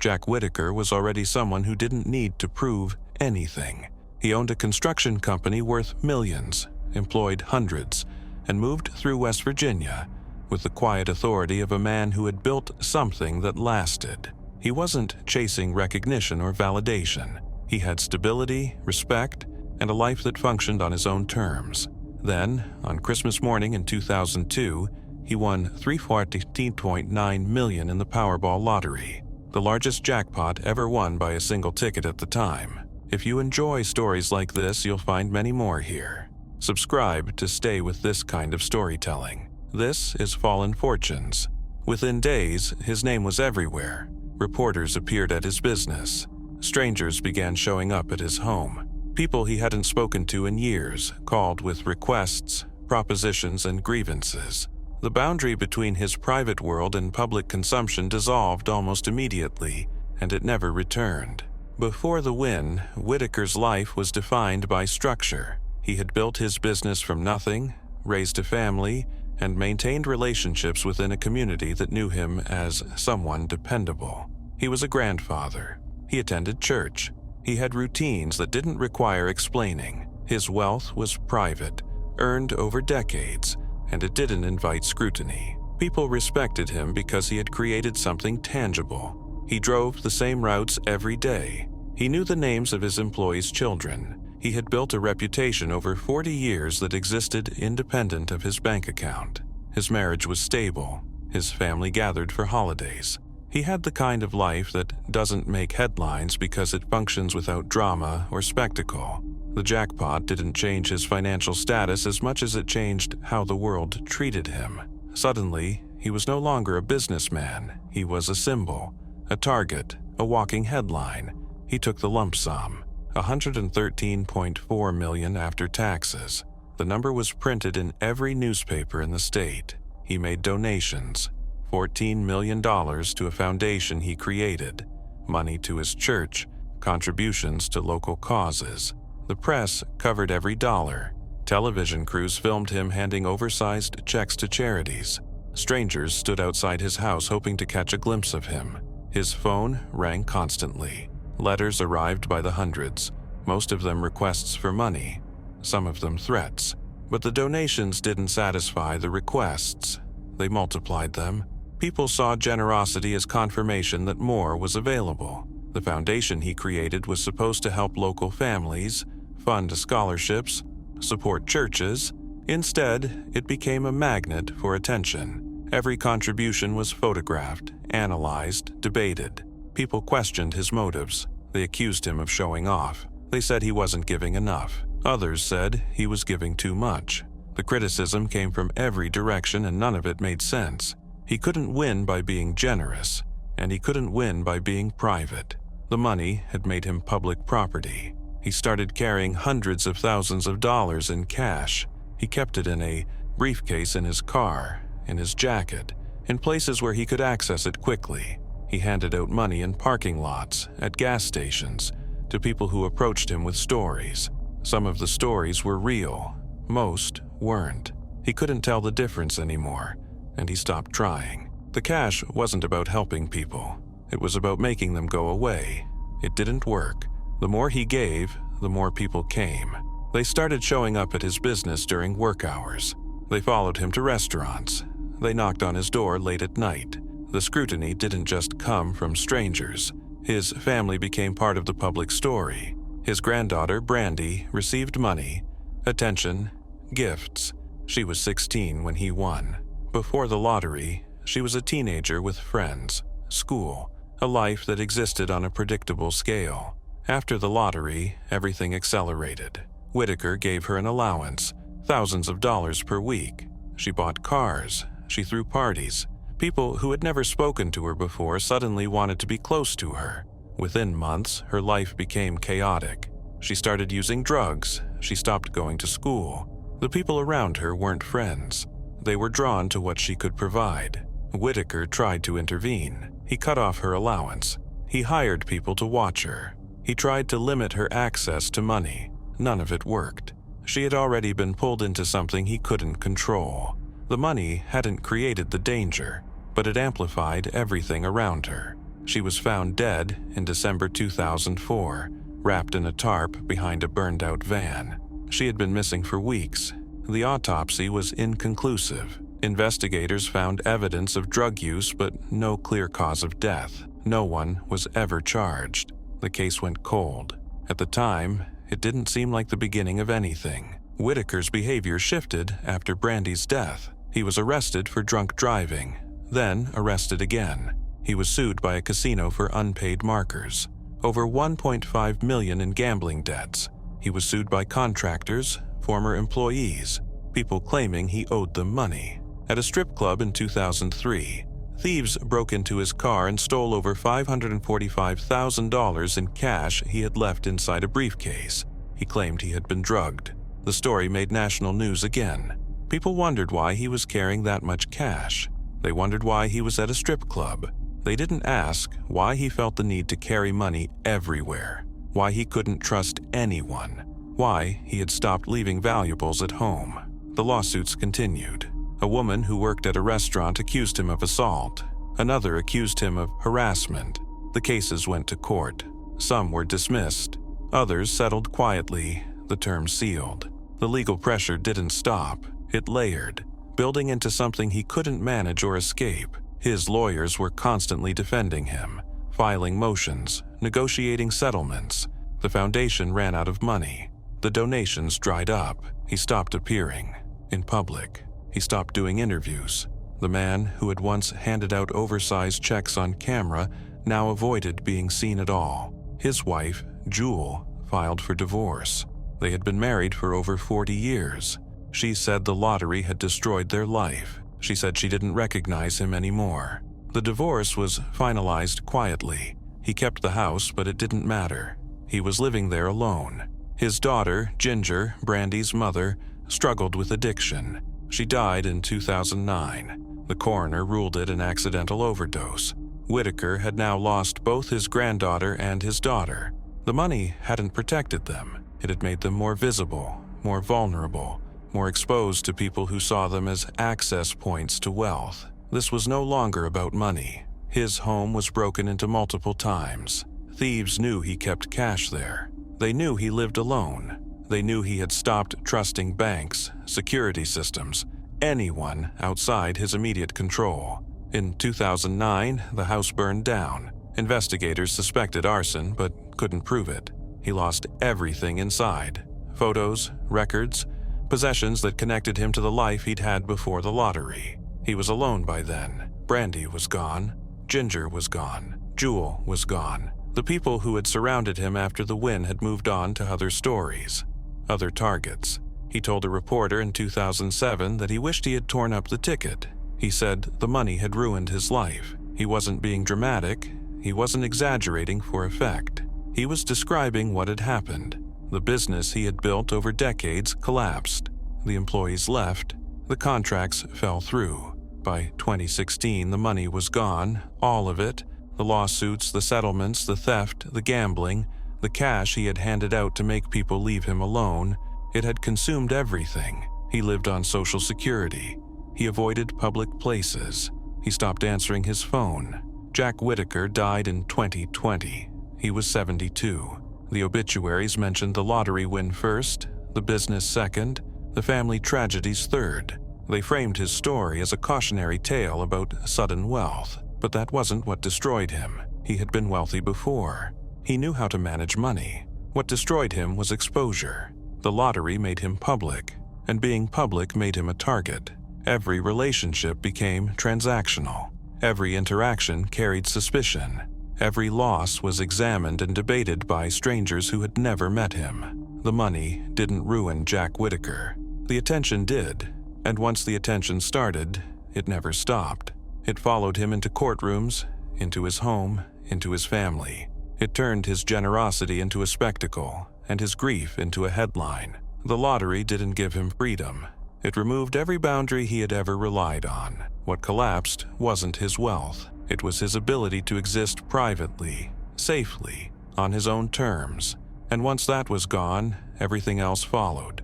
Jack Whitaker was already someone who didn't need to prove anything. He owned a construction company worth millions, employed hundreds, and moved through West Virginia with the quiet authority of a man who had built something that lasted. He wasn't chasing recognition or validation. He had stability, respect, and a life that functioned on his own terms. Then, on Christmas morning in 2002, he won $314.9 million in the Powerball lottery, the largest jackpot ever won by a single ticket at the time. If you enjoy stories like this, you'll find many more here. Subscribe to stay with this kind of storytelling. This is Fallen Fortunes. Within days, his name was everywhere. Reporters appeared at his business. Strangers began showing up at his home. People he hadn't spoken to in years called with requests, propositions, and grievances. The boundary between his private world and public consumption dissolved almost immediately, and it never returned. Before the win, Whitaker's life was defined by structure. He had built his business from nothing, raised a family, and maintained relationships within a community that knew him as someone dependable. He was a grandfather. He attended church. He had routines that didn't require explaining. His wealth was private, earned over decades, and it didn't invite scrutiny. People respected him because he had created something tangible. He drove the same routes every day. He knew the names of his employees' children. He had built a reputation over 40 years that existed independent of his bank account. His marriage was stable. His family gathered for holidays. He had the kind of life that doesn't make headlines because it functions without drama or spectacle. The jackpot didn't change his financial status as much as it changed how the world treated him. Suddenly, he was no longer a businessman. He was a symbol, a target, a walking headline. He took the lump sum, $113.4 million after taxes. The number was printed in every newspaper in the state. He made donations, $14 million to a foundation he created, money to his church, contributions to local causes. The press covered every dollar. Television crews filmed him handing oversized checks to charities. Strangers stood outside his house hoping to catch a glimpse of him. His phone rang constantly. Letters arrived by the hundreds, most of them requests for money, some of them threats. But the donations didn't satisfy the requests. They multiplied them. People saw generosity as confirmation that more was available. The foundation he created was supposed to help local families, fund scholarships, support churches. Instead, it became a magnet for attention. Every contribution was photographed, analyzed, debated. People questioned his motives. They accused him of showing off. They said he wasn't giving enough. Others said he was giving too much. The criticism came from every direction and none of it made sense. He couldn't win by being generous, and he couldn't win by being private. The money had made him public property. He started carrying hundreds of thousands of dollars in cash. He kept it in a briefcase in his car, in his jacket, in places where he could access it quickly. He handed out money in parking lots, at gas stations, to people who approached him with stories. Some of the stories were real, most weren't. He couldn't tell the difference anymore, and he stopped trying. The cash wasn't about helping people. It was about making them go away. It didn't work. The more he gave, the more people came. They started showing up at his business during work hours. They followed him to restaurants. They knocked on his door late at night. The scrutiny didn't just come from strangers. His family became part of the public story. His granddaughter, Brandy, received money, attention, gifts. She was 16 when he won. Before the lottery, she was a teenager with friends, school, a life that existed on a predictable scale. After the lottery, everything accelerated. Whitaker gave her an allowance, thousands of dollars per week. She bought cars. She threw parties. People who had never spoken to her before suddenly wanted to be close to her. Within months, her life became chaotic. She started using drugs. She stopped going to school. The people around her weren't friends. They were drawn to what she could provide. Whitaker tried to intervene. He cut off her allowance. He hired people to watch her. He tried to limit her access to money. None of it worked. She had already been pulled into something he couldn't control. The money hadn't created the danger, but it amplified everything around her. She was found dead in December 2004, wrapped in a tarp behind a burned-out van. She had been missing for weeks. The autopsy was inconclusive. Investigators found evidence of drug use, but no clear cause of death. No one was ever charged. The case went cold. At the time, it didn't seem like the beginning of anything. Whitaker's behavior shifted after Brandy's death. He was arrested for drunk driving, then arrested again. He was sued by a casino for unpaid markers. Over $1.5 million in gambling debts. He was sued by contractors, former employees, people claiming he owed them money. At a strip club in 2003, thieves broke into his car and stole over $545,000 in cash he had left inside a briefcase. He claimed he had been drugged. The story made national news again. People wondered why he was carrying that much cash. They wondered why he was at a strip club. They didn't ask why he felt the need to carry money everywhere, why he couldn't trust anyone, why he had stopped leaving valuables at home. The lawsuits continued. A woman who worked at a restaurant accused him of assault. Another accused him of harassment. The cases went to court. Some were dismissed. Others settled quietly, the term sealed. The legal pressure didn't stop. It layered, building into something he couldn't manage or escape. His lawyers were constantly defending him, filing motions, negotiating settlements. The foundation ran out of money. The donations dried up. He stopped appearing in public. He stopped doing interviews. The man who had once handed out oversized checks on camera now avoided being seen at all. His wife, Jewel, filed for divorce. They had been married for over 40 years. She said the lottery had destroyed their life. She said she didn't recognize him anymore. The divorce was finalized quietly. He kept the house, but it didn't matter. He was living there alone. His daughter, Ginger, Brandy's mother, struggled with addiction. She died in 2009. The coroner ruled it an accidental overdose. Whitaker had now lost both his granddaughter and his daughter. The money hadn't protected them. It had made them more visible, more vulnerable, more exposed to people who saw them as access points to wealth. This was no longer about money. His home was broken into multiple times. Thieves knew he kept cash there. They knew he lived alone. They knew he had stopped trusting banks, security systems, anyone outside his immediate control. In 2009, the house burned down. Investigators suspected arson, but couldn't prove it. He lost everything inside: photos, records, possessions that connected him to the life he'd had before the lottery. He was alone by then. Brandy was gone. Ginger was gone. Jewel was gone. The people who had surrounded him after the win had moved on to other stories, other targets. He told a reporter in 2007 that he wished he had torn up the ticket. He said the money had ruined his life. He wasn't being dramatic. He wasn't exaggerating for effect. He was describing what had happened. The business he had built over decades collapsed. The employees left. The contracts fell through. By 2016, the money was gone, all of it. The lawsuits, the settlements, the theft, the gambling, the cash he had handed out to make people leave him alone. It had consumed everything. He lived on Social Security. He avoided public places. He stopped answering his phone. Jack Whitaker died in 2020. He was 72. The obituaries mentioned the lottery win first, the business second, the family tragedies third. They framed his story as a cautionary tale about sudden wealth. But that wasn't what destroyed him. He had been wealthy before. He knew how to manage money. What destroyed him was exposure. The lottery made him public, and being public made him a target. Every relationship became transactional. Every interaction carried suspicion. Every loss was examined and debated by strangers who had never met him. The money didn't ruin Jack Whitaker. The attention did, and once the attention started, it never stopped. It followed him into courtrooms, into his home, into his family. It turned his generosity into a spectacle, and his grief into a headline. The lottery didn't give him freedom. It removed every boundary he had ever relied on. What collapsed wasn't his wealth. It was his ability to exist privately, safely, on his own terms. And once that was gone, everything else followed.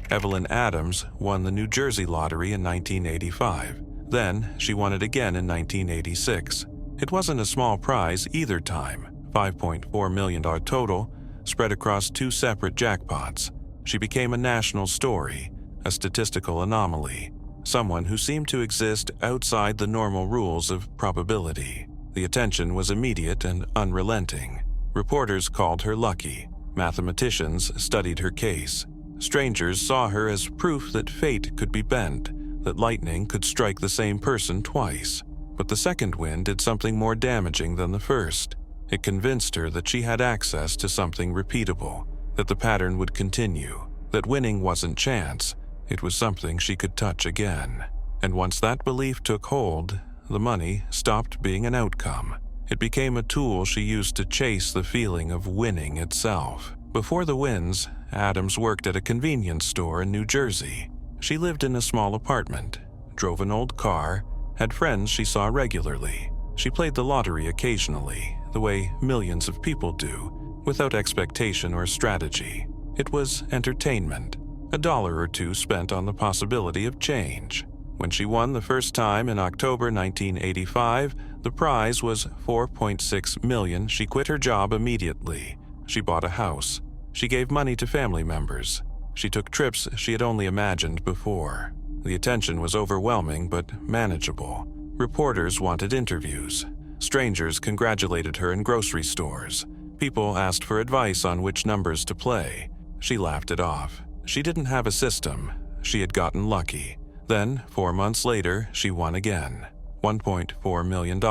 Evelyn Adams won the New Jersey lottery in 1985. Then, she won it again in 1986. It wasn't a small prize either time, $5.4 million total, spread across 2 separate jackpots. She became a national story, a statistical anomaly, someone who seemed to exist outside the normal rules of probability. The attention was immediate and unrelenting. Reporters called her lucky. Mathematicians studied her case. Strangers saw her as proof that fate could be bent, that lightning could strike the same person twice. But the second win did something more damaging than the first. It convinced her that she had access to something repeatable, that the pattern would continue, that winning wasn't chance, it was something she could touch again. And once that belief took hold, the money stopped being an outcome. It became a tool she used to chase the feeling of winning itself. Before the wins, Adams worked at a convenience store in New Jersey. She lived in a small apartment, drove an old car, had friends she saw regularly. She played the lottery occasionally, the way millions of people do, without expectation or strategy. It was entertainment, $1 or $2 spent on the possibility of change. When she won the first time in October 1985, the prize was $4.6 million. She quit her job immediately. She bought a house. She gave money to family members. She took trips she had only imagined before. The attention was overwhelming but manageable. Reporters wanted interviews. Strangers congratulated her in grocery stores. People asked for advice on which numbers to play. She laughed it off. She didn't have a system. She had gotten lucky. Then, 4 months later, she won again. $1.4 million.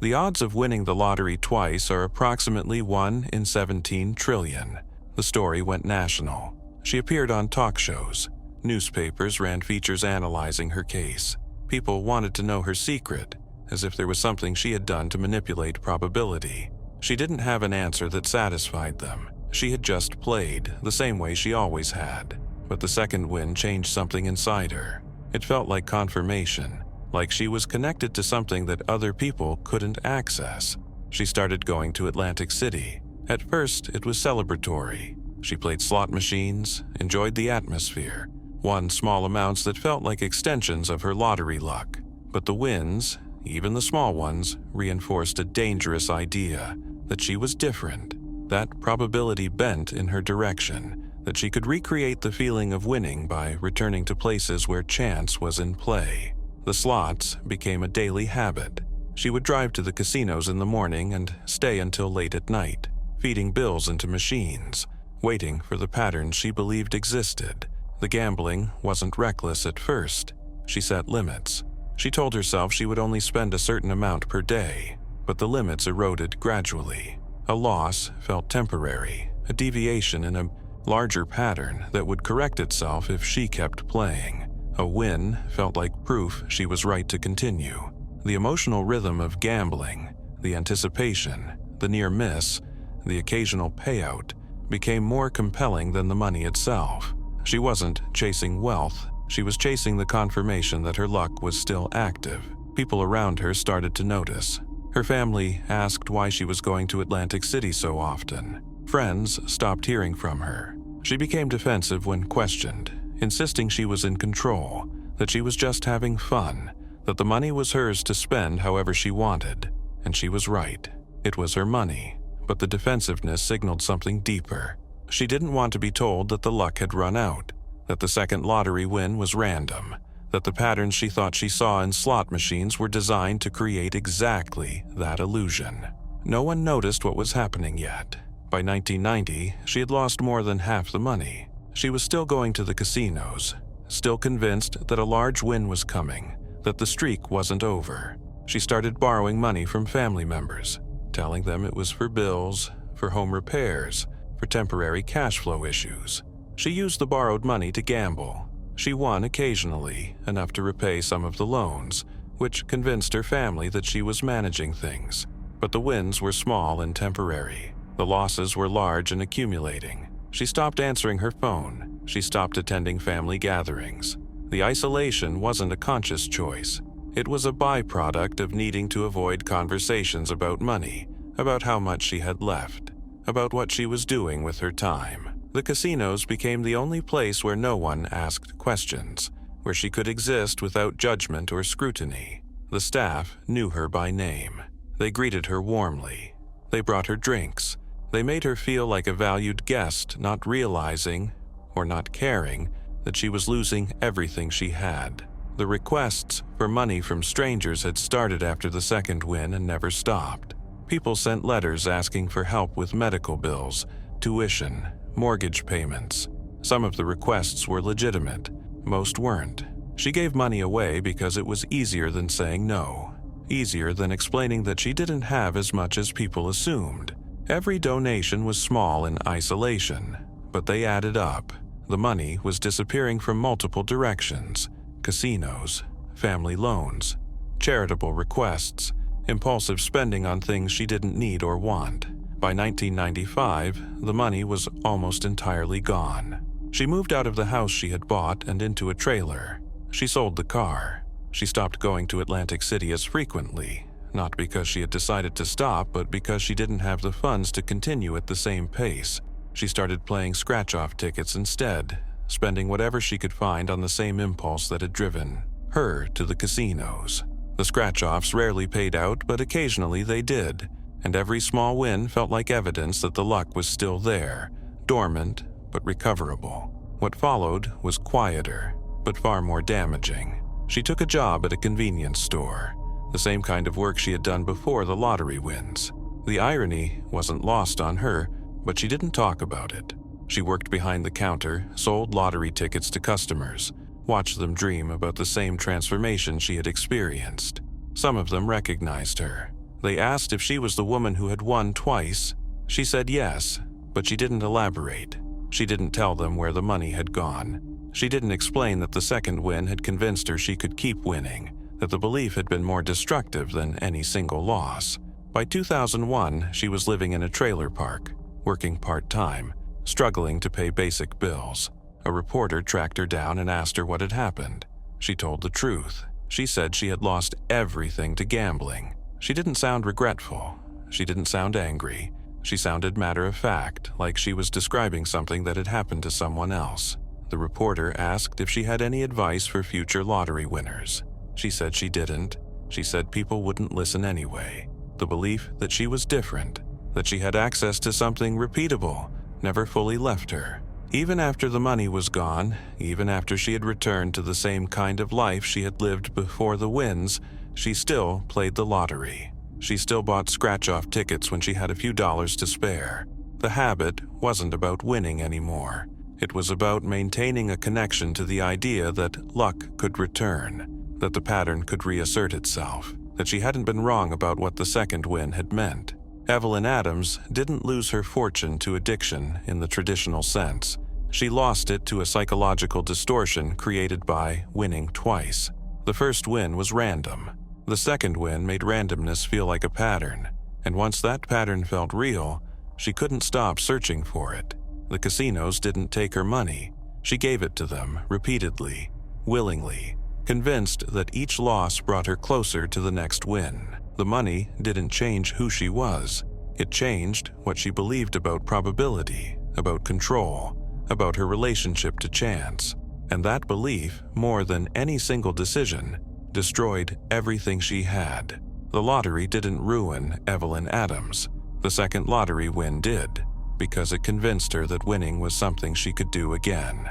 The odds of winning the lottery twice are approximately 1 in 17 trillion. The story went national. She appeared on talk shows. Newspapers ran features analyzing her case. People wanted to know her secret, as if there was something she had done to manipulate probability. She didn't have an answer that satisfied them. She had just played, the same way she always had. But the second win changed something inside her. It felt like confirmation, like she was connected to something that other people couldn't access. She started going to Atlantic City. At first, it was celebratory. She played slot machines, enjoyed the atmosphere, won small amounts that felt like extensions of her lottery luck. But the wins, even the small ones, reinforced a dangerous idea that she was different, that probability bent in her direction, that she could recreate the feeling of winning by returning to places where chance was in play. The slots became a daily habit. She would drive to the casinos in the morning and stay until late at night, feeding bills into machines, waiting for the patterns she believed existed. The gambling wasn't reckless at first. She set limits. She told herself she would only spend a certain amount per day, but the limits eroded gradually. A loss felt temporary, a deviation in a larger pattern that would correct itself if she kept playing. A win felt like proof she was right to continue. The emotional rhythm of gambling, the anticipation, the near miss, the occasional payout, became more compelling than the money itself. She wasn't chasing wealth. She was chasing the confirmation that her luck was still active. People around her started to notice. Her family asked why she was going to Atlantic City so often. Friends stopped hearing from her. She became defensive when questioned, insisting she was in control, that she was just having fun, that the money was hers to spend however she wanted. And she was right. It was her money. But the defensiveness signaled something deeper. She didn't want to be told that the luck had run out, that the second lottery win was random, that the patterns she thought she saw in slot machines were designed to create exactly that illusion. No one noticed what was happening yet. By 1990, she had lost more than half the money. She was still going to the casinos, still convinced that a large win was coming, that the streak wasn't over. She started borrowing money from family members, telling them it was for bills, for home repairs, for temporary cash flow issues. She used the borrowed money to gamble. She won occasionally, enough to repay some of the loans, which convinced her family that she was managing things. But the wins were small and temporary. The losses were large and accumulating. She stopped answering her phone. She stopped attending family gatherings. The isolation wasn't a conscious choice. It was a byproduct of needing to avoid conversations about money, about how much she had left, about what she was doing with her time. The casinos became the only place where no one asked questions, where she could exist without judgment or scrutiny. The staff knew her by name. They greeted her warmly. They brought her drinks. They made her feel like a valued guest, not realizing, or not caring, that she was losing everything she had. The requests for money from strangers had started after the second win and never stopped. People sent letters asking for help with medical bills, tuition, mortgage payments. Some of the requests were legitimate, most weren't. She gave money away because it was easier than saying no, easier than explaining that she didn't have as much as people assumed. Every donation was small in isolation, but they added up. The money was disappearing from multiple directions: casinos, family loans, charitable requests, impulsive spending on things she didn't need or want. By 1995, the money was almost entirely gone. She moved out of the house she had bought and into a trailer. She sold the car. She stopped going to Atlantic City as frequently, not because she had decided to stop, but because she didn't have the funds to continue at the same pace. She started playing scratch-off tickets instead, spending whatever she could find on the same impulse that had driven her to the casinos. The scratch-offs rarely paid out, but occasionally they did, and every small win felt like evidence that the luck was still there, dormant but recoverable. What followed was quieter, but far more damaging. She took a job at a convenience store, the same kind of work she had done before the lottery wins. The irony wasn't lost on her, but she didn't talk about it. She worked behind the counter, sold lottery tickets to customers, watched them dream about the same transformation she had experienced. Some of them recognized her. They asked if she was the woman who had won twice. She said yes, but she didn't elaborate. She didn't tell them where the money had gone. She didn't explain that the second win had convinced her she could keep winning, that the belief had been more destructive than any single loss. By 2001, she was living in a trailer park, working part-time, struggling to pay basic bills. A reporter tracked her down and asked her what had happened. She told the truth. She said she had lost everything to gambling. She didn't sound regretful. She didn't sound angry. She sounded matter-of-fact, like she was describing something that had happened to someone else. The reporter asked if she had any advice for future lottery winners. She said she didn't. She said people wouldn't listen anyway. The belief that she was different, that she had access to something repeatable, never fully left her. Even after the money was gone, even after she had returned to the same kind of life she had lived before the wins, she still played the lottery. She still bought scratch-off tickets when she had a few dollars to spare. The habit wasn't about winning anymore. It was about maintaining a connection to the idea that luck could return, that the pattern could reassert itself, that she hadn't been wrong about what the second win had meant. Evelyn Adams didn't lose her fortune to addiction in the traditional sense. She lost it to a psychological distortion created by winning twice. The first win was random. The second win made randomness feel like a pattern, and once that pattern felt real, she couldn't stop searching for it. The casinos didn't take her money. She gave it to them repeatedly, willingly, convinced that each loss brought her closer to the next win. The money didn't change who she was. It changed what she believed about probability, about control, about her relationship to chance. And that belief, more than any single decision, destroyed everything she had. The lottery didn't ruin Evelyn Adams. The second lottery win did, because it convinced her that winning was something she could do again.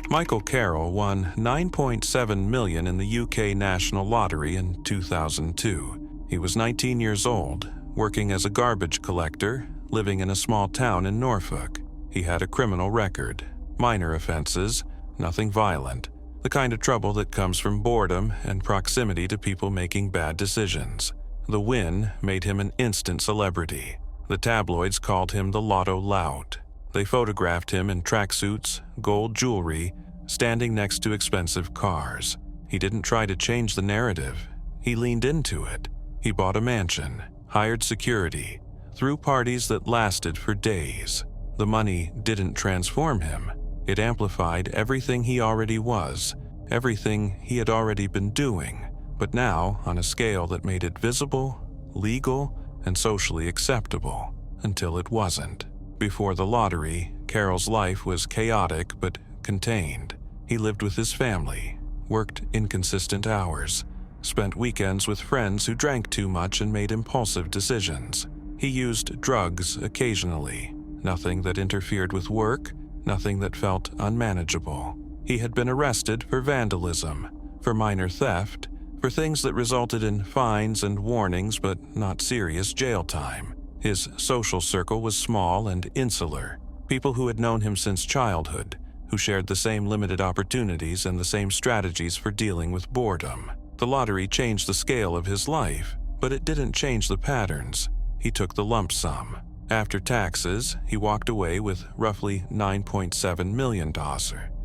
Michael Carroll won $9.7 million in the UK National Lottery in 2002. He was 19 years old, working as a garbage collector, living in a small town in Norfolk. He had a criminal record, minor offenses, nothing violent, the kind of trouble that comes from boredom and proximity to people making bad decisions. The win made him an instant celebrity. The tabloids called him the Lotto Lout. They photographed him in tracksuits, gold jewelry, standing next to expensive cars. He didn't try to change the narrative. He leaned into it. He bought a mansion, hired security, threw parties that lasted for days. The money didn't transform him. It amplified everything he already was, everything he had already been doing, but now on a scale that made it visible, legal, and socially acceptable, until it wasn't. Before the lottery, Carroll's life was chaotic but contained. He lived with his family, worked inconsistent hours, spent weekends with friends who drank too much and made impulsive decisions. He used drugs occasionally, nothing that interfered with work, nothing that felt unmanageable. He had been arrested for vandalism, for minor theft, for things that resulted in fines and warnings but not serious jail time. His social circle was small and insular, people who had known him since childhood, who shared the same limited opportunities and the same strategies for dealing with boredom. The lottery changed the scale of his life, but it didn't change the patterns. He took the lump sum. After taxes, he walked away with roughly $9.7 million.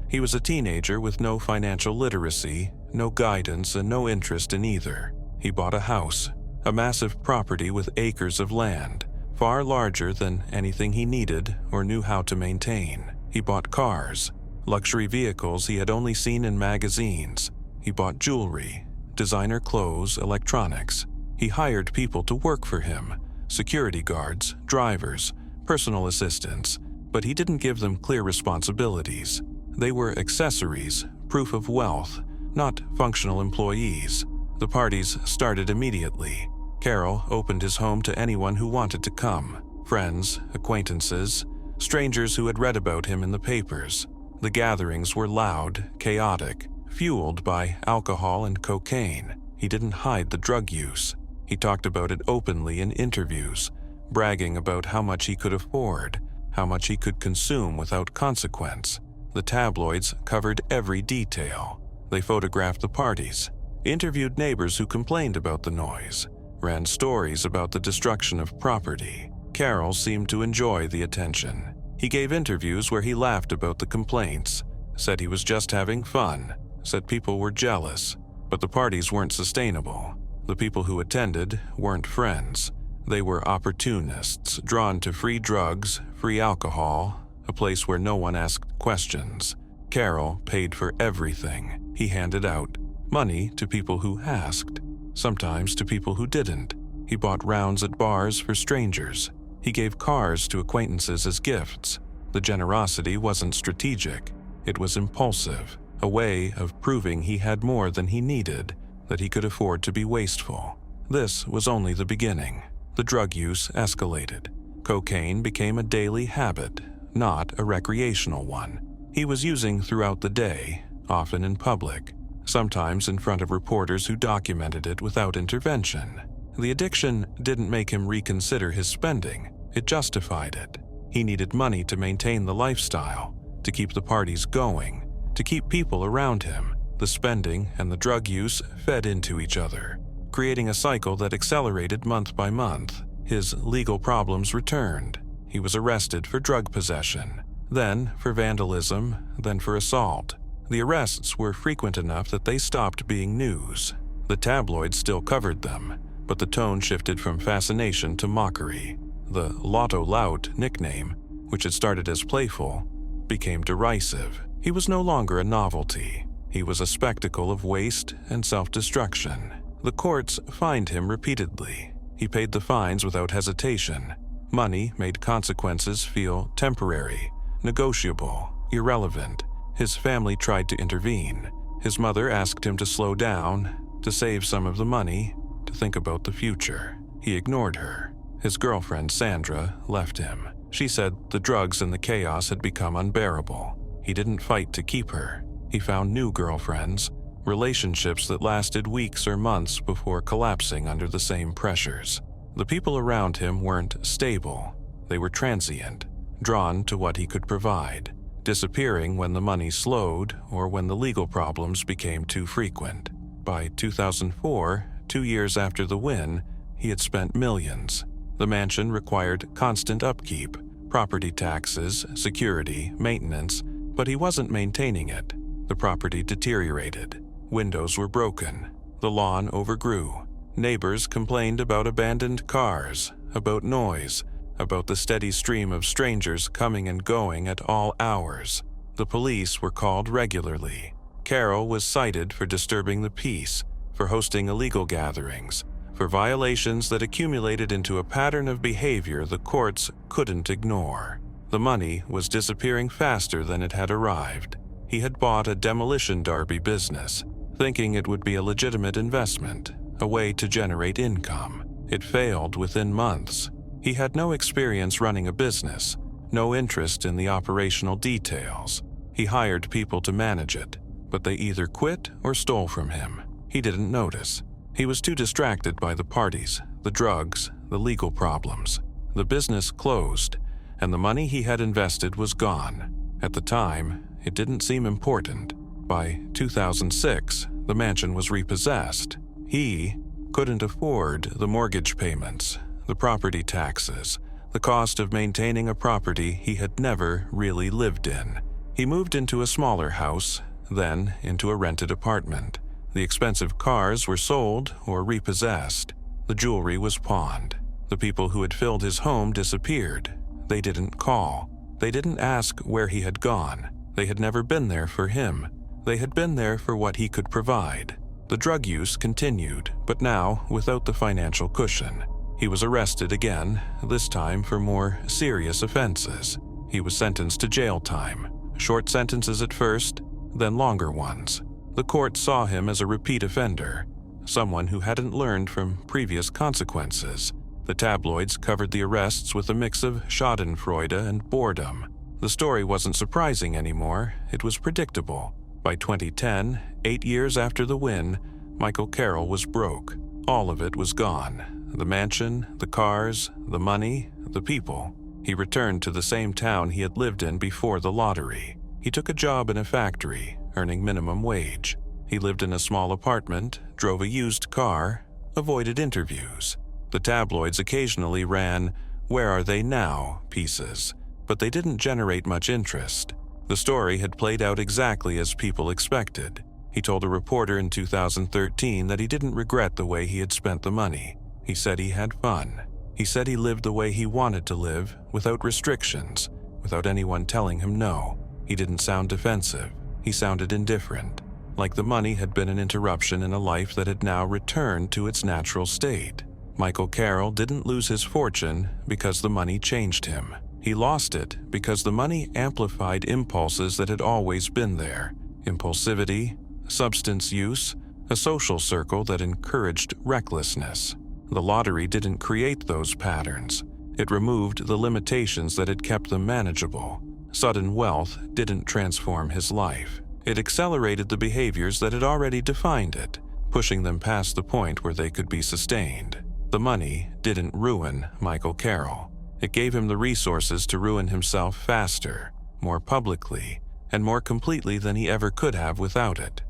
He was a teenager with no financial literacy, no guidance, and no interest in either. He bought a house, a massive property with acres of land, far larger than anything he needed or knew how to maintain. He bought cars, luxury vehicles he had only seen in magazines. He bought jewelry, designer clothes, electronics. He hired people to work for him, security guards, drivers, personal assistants, but he didn't give them clear responsibilities. They were accessories, proof of wealth, not functional employees. The parties started immediately. Carroll opened his home to anyone who wanted to come, friends, acquaintances, strangers who had read about him in the papers. The gatherings were loud, chaotic, fueled by alcohol and cocaine. He didn't hide the drug use. He talked about it openly in interviews, bragging about how much he could afford, how much he could consume without consequence. The tabloids covered every detail. They photographed the parties, interviewed neighbors who complained about the noise, ran stories about the destruction of property. Carroll seemed to enjoy the attention. He gave interviews where he laughed about the complaints, said he was just having fun, said people were jealous, but the parties weren't sustainable. The people who attended weren't friends. They were opportunists, drawn to free drugs, free alcohol, a place where no one asked questions. Carroll paid for everything. He handed out money to people who asked, sometimes to people who didn't. He bought rounds at bars for strangers. He gave cars to acquaintances as gifts. The generosity wasn't strategic. It was impulsive, a way of proving he had more than he needed, that he could afford to be wasteful. This was only the beginning. The drug use escalated. Cocaine became a daily habit, not a recreational one. He was using throughout the day, often in public, sometimes in front of reporters who documented it without intervention. The addiction didn't make him reconsider his spending. It justified it. He needed money to maintain the lifestyle, to keep the parties going, to keep people around him. The spending and the drug use fed into each other, creating a cycle that accelerated month by month. His legal problems returned. He was arrested for drug possession, then for vandalism, then for assault. The arrests were frequent enough that they stopped being news. The tabloids still covered them, but the tone shifted from fascination to mockery. The Lotto Lout nickname, which had started as playful, became derisive. He was no longer a novelty. He was a spectacle of waste and self-destruction. The courts fined him repeatedly. He paid the fines without hesitation. Money made consequences feel temporary, negotiable, irrelevant. His family tried to intervene. His mother asked him to slow down, to save some of the money, to think about the future. He ignored her. His girlfriend, Sandra, left him. She said the drugs and the chaos had become unbearable. He didn't fight to keep her. He found new girlfriends, relationships that lasted weeks or months before collapsing under the same pressures. The people around him weren't stable. They were transient, drawn to what he could provide, disappearing when the money slowed or when the legal problems became too frequent. By 2004, 2 years after the win, he had spent millions. The mansion required constant upkeep, property taxes, security, maintenance, but he wasn't maintaining it. The property deteriorated. Windows were broken. The lawn overgrew. Neighbors complained about abandoned cars, about noise, about the steady stream of strangers coming and going at all hours. The police were called regularly. Carroll was cited for disturbing the peace, for hosting illegal gatherings, for violations that accumulated into a pattern of behavior the courts couldn't ignore. The money was disappearing faster than it had arrived. He had bought a demolition derby business, thinking it would be a legitimate investment, a way to generate income. It failed within months. He had no experience running a business, no interest in the operational details. He hired people to manage it, but they either quit or stole from him. He didn't notice. He was too distracted by the parties, the drugs, the legal problems. The business closed, and the money he had invested was gone. At the time, it didn't seem important. By 2006, the mansion was repossessed. He couldn't afford the mortgage payments, the property taxes, the cost of maintaining a property he had never really lived in. He moved into a smaller house, then into a rented apartment. The expensive cars were sold or repossessed. The jewelry was pawned. The people who had filled his home disappeared. They didn't call. They didn't ask where he had gone. They had never been there for him. They had been there for what he could provide. The drug use continued, but now without the financial cushion. He was arrested again, this time for more serious offenses. He was sentenced to jail time. Short sentences at first, then longer ones. The court saw him as a repeat offender, someone who hadn't learned from previous consequences. The tabloids covered the arrests with a mix of schadenfreude and boredom. The story wasn't surprising anymore, it was predictable. By 2010, 8 years after the win, Michael Carroll was broke. All of it was gone. The mansion, the cars, the money, the people. He returned to the same town he had lived in before the lottery. He took a job in a factory, earning minimum wage. He lived in a small apartment, drove a used car, avoided interviews. The tabloids occasionally ran "Where are they now?" pieces, but they didn't generate much interest. The story had played out exactly as people expected. He told a reporter in 2013 that he didn't regret the way he had spent the money. He said he had fun. He said he lived the way he wanted to live, without restrictions, without anyone telling him no. He didn't sound defensive. He sounded indifferent, like the money had been an interruption in a life that had now returned to its natural state. Michael Carroll didn't lose his fortune because the money changed him. He lost it because the money amplified impulses that had always been there. Impulsivity, substance use, a social circle that encouraged recklessness. The lottery didn't create those patterns. It removed the limitations that had kept them manageable. Sudden wealth didn't transform his life. It accelerated the behaviors that had already defined it, pushing them past the point where they could be sustained. The money didn't ruin Michael Carroll. It gave him the resources to ruin himself faster, more publicly, and more completely than he ever could have without it.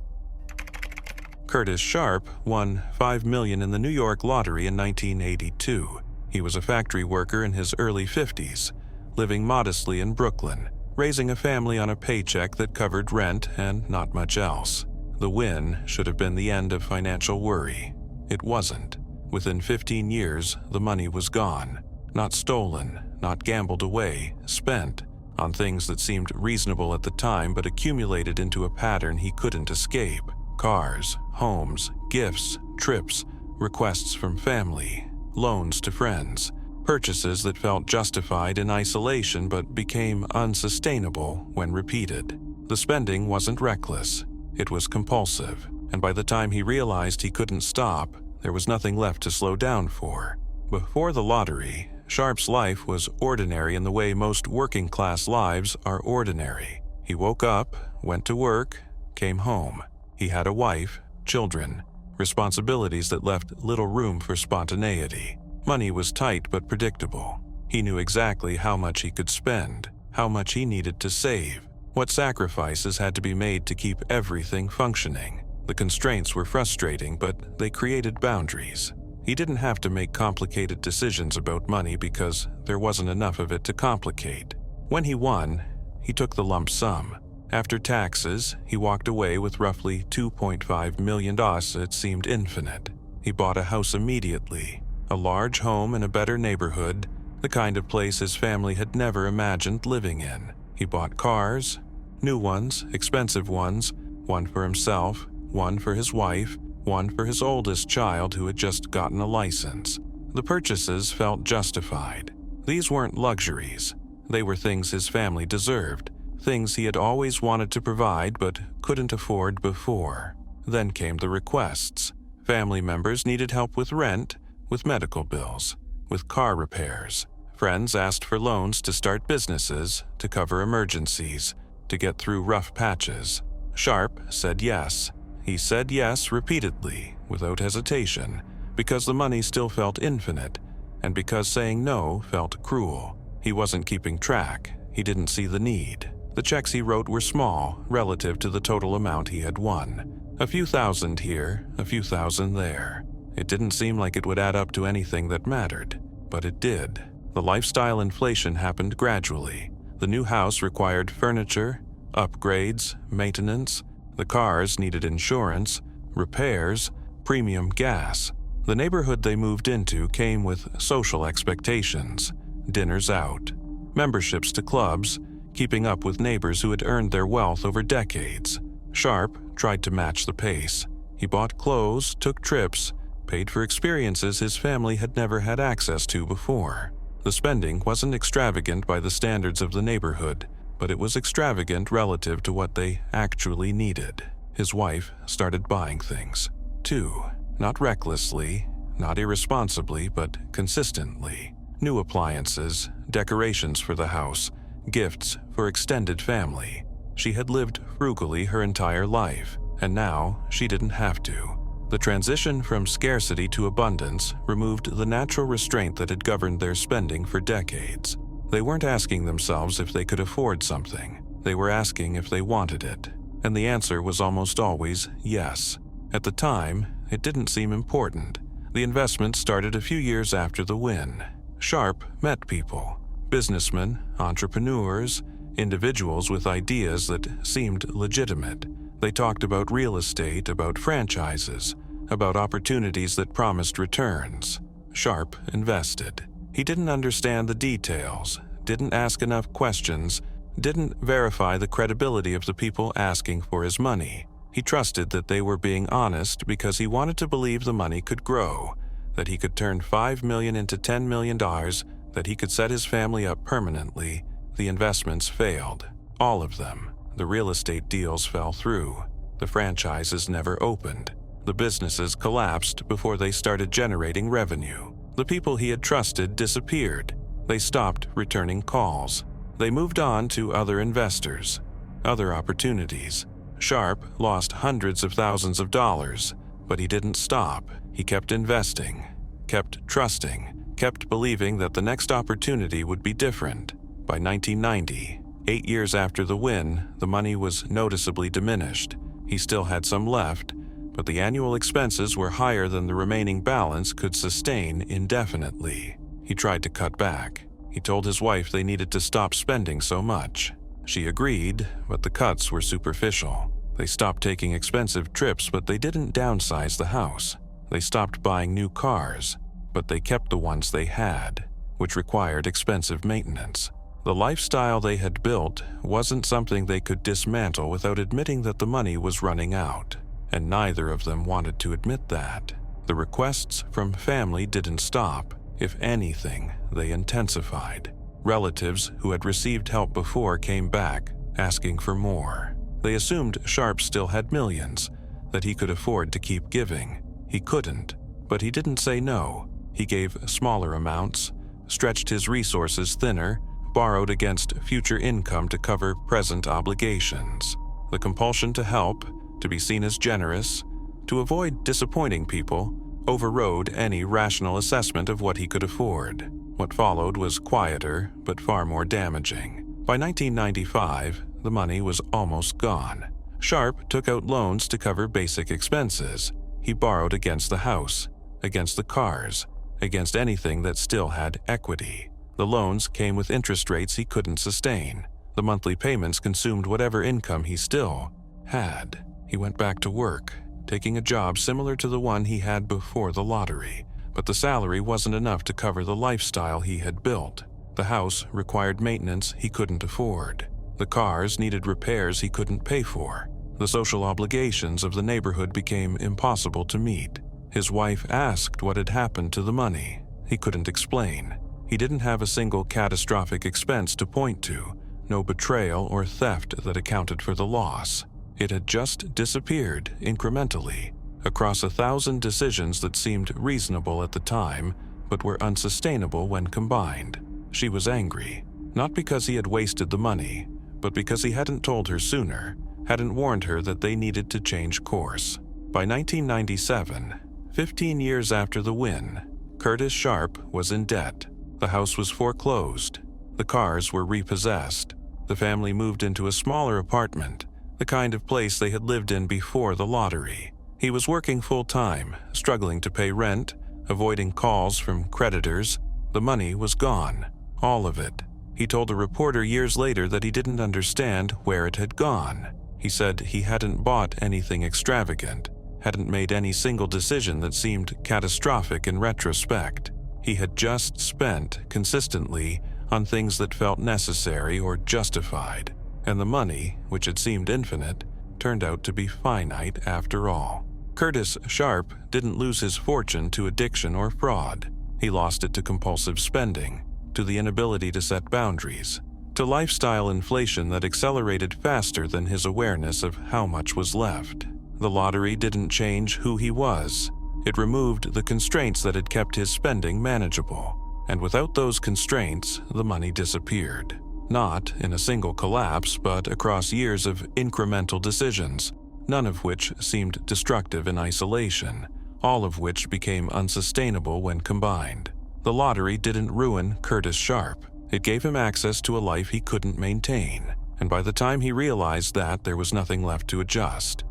Curtis Sharp won $5 million in the New York lottery in 1982. He was a factory worker in his early 50s, living modestly in Brooklyn, raising a family on a paycheck that covered rent and not much else. The win should have been the end of financial worry. It wasn't. Within 15 years, the money was gone. Not stolen, not gambled away, spent on things that seemed reasonable at the time but accumulated into a pattern he couldn't escape. Cars, homes, gifts, trips, requests from family, loans to friends, purchases that felt justified in isolation but became unsustainable when repeated. The spending wasn't reckless, it was compulsive, and by the time he realized he couldn't stop, there was nothing left to slow down for. Before the lottery, Sharp's life was ordinary in the way most working-class lives are ordinary. He woke up, went to work, came home. He had a wife, children, responsibilities that left little room for spontaneity. Money was tight but predictable. He knew exactly how much he could spend, how much he needed to save, what sacrifices had to be made to keep everything functioning. The constraints were frustrating, but they created boundaries. He didn't have to make complicated decisions about money because there wasn't enough of it to complicate. When he won, he took the lump sum. After taxes, he walked away with roughly $2.5 million. It seemed infinite. He bought a house immediately, a large home in a better neighborhood, the kind of place his family had never imagined living in. He bought cars, new ones, expensive ones, one for himself, one for his wife, one for his oldest child who had just gotten a license. The purchases felt justified. These weren't luxuries. They were things his family deserved, things he had always wanted to provide but couldn't afford before. Then came the requests. Family members needed help with rent, with medical bills, with car repairs. Friends asked for loans to start businesses, to cover emergencies, to get through rough patches. Sharp said yes. He said yes repeatedly, without hesitation, because the money still felt infinite, and because saying no felt cruel. He wasn't keeping track. He didn't see the need. The checks he wrote were small relative to the total amount he had won. A few thousand here, a few thousand there. It didn't seem like it would add up to anything that mattered, but it did. The lifestyle inflation happened gradually. The new house required furniture, upgrades, maintenance. The cars needed insurance, repairs, premium gas. The neighborhood they moved into came with social expectations, dinners out, memberships to clubs, keeping up with neighbors who had earned their wealth over decades. Sharp tried to match the pace. He bought clothes, took trips, paid for experiences his family had never had access to before. The spending wasn't extravagant by the standards of the neighborhood, but it was extravagant relative to what they actually needed. His wife started buying things, too. Not recklessly, not irresponsibly, but consistently. New appliances, decorations for the house, gifts for extended family. She had lived frugally her entire life, and now she didn't have to. The transition from scarcity to abundance removed the natural restraint that had governed their spending for decades. They weren't asking themselves if they could afford something. They were asking if they wanted it, and the answer was almost always yes. At the time, it didn't seem important. The investment started a few years after the win. Sharp met people, businessmen, entrepreneurs, individuals with ideas that seemed legitimate. They talked about real estate, about franchises, about opportunities that promised returns. Sharp invested. He didn't understand the details, didn't ask enough questions, didn't verify the credibility of the people asking for his money. He trusted that they were being honest because he wanted to believe the money could grow, that he could turn $5 million into $10 million, that he could set his family up permanently. The investments failed. All of them. The real estate deals fell through. The franchises never opened. The businesses collapsed before they started generating revenue. The people he had trusted disappeared. They stopped returning calls. They moved on to other investors, other opportunities. Sharp lost hundreds of thousands of dollars, but he didn't stop. He kept investing, kept trusting, kept believing that the next opportunity would be different. By 1990, 8 years after the win, the money was noticeably diminished. He still had some left, but the annual expenses were higher than the remaining balance could sustain indefinitely. He tried to cut back. He told his wife they needed to stop spending so much. She agreed, but the cuts were superficial. They stopped taking expensive trips, but they didn't downsize the house. They stopped buying new cars, but they kept the ones they had, which required expensive maintenance. The lifestyle they had built wasn't something they could dismantle without admitting that the money was running out, and neither of them wanted to admit that. The requests from family didn't stop. If anything, they intensified. Relatives who had received help before came back, asking for more. They assumed Sharp still had millions, that he could afford to keep giving. He couldn't, but he didn't say no. He gave smaller amounts, stretched his resources thinner, borrowed against future income to cover present obligations. The compulsion to help, to be seen as generous, to avoid disappointing people, overrode any rational assessment of what he could afford. What followed was quieter, but far more damaging. By 1995, the money was almost gone. Sharp took out loans to cover basic expenses. He borrowed against the house, against the cars, against anything that still had equity. The loans came with interest rates he couldn't sustain. The monthly payments consumed whatever income he still had. He went back to work, taking a job similar to the one he had before the lottery, but the salary wasn't enough to cover the lifestyle he had built. The house required maintenance he couldn't afford. The cars needed repairs he couldn't pay for. The social obligations of the neighborhood became impossible to meet. His wife asked what had happened to the money. He couldn't explain. He didn't have a single catastrophic expense to point to, no betrayal or theft that accounted for the loss. It had just disappeared incrementally across 1,000 decisions that seemed reasonable at the time but were unsustainable when combined. She was angry, not because he had wasted the money, but because he hadn't told her sooner, hadn't warned her that they needed to change course. By 1997, 15 years after the win, Curtis Sharp was in debt. The house was foreclosed. The cars were repossessed. The family moved into a smaller apartment, the kind of place they had lived in before the lottery. He was working full-time, struggling to pay rent, avoiding calls from creditors. The money was gone, all of it. He told a reporter years later that he didn't understand where it had gone. He said he hadn't bought anything extravagant, hadn't made any single decision that seemed catastrophic in retrospect. He had just spent consistently on things that felt necessary or justified, and the money, which had seemed infinite, turned out to be finite after all. Curtis Sharp didn't lose his fortune to addiction or fraud. He lost it to compulsive spending, to the inability to set boundaries, to lifestyle inflation that accelerated faster than his awareness of how much was left. The lottery didn't change who he was. It removed the constraints that had kept his spending manageable. And without those constraints, the money disappeared. Not in a single collapse, but across years of incremental decisions, none of which seemed destructive in isolation, all of which became unsustainable when combined. The lottery didn't ruin Curtis Sharp. It gave him access to a life he couldn't maintain, and by the time he realized that, there was nothing left to adjust.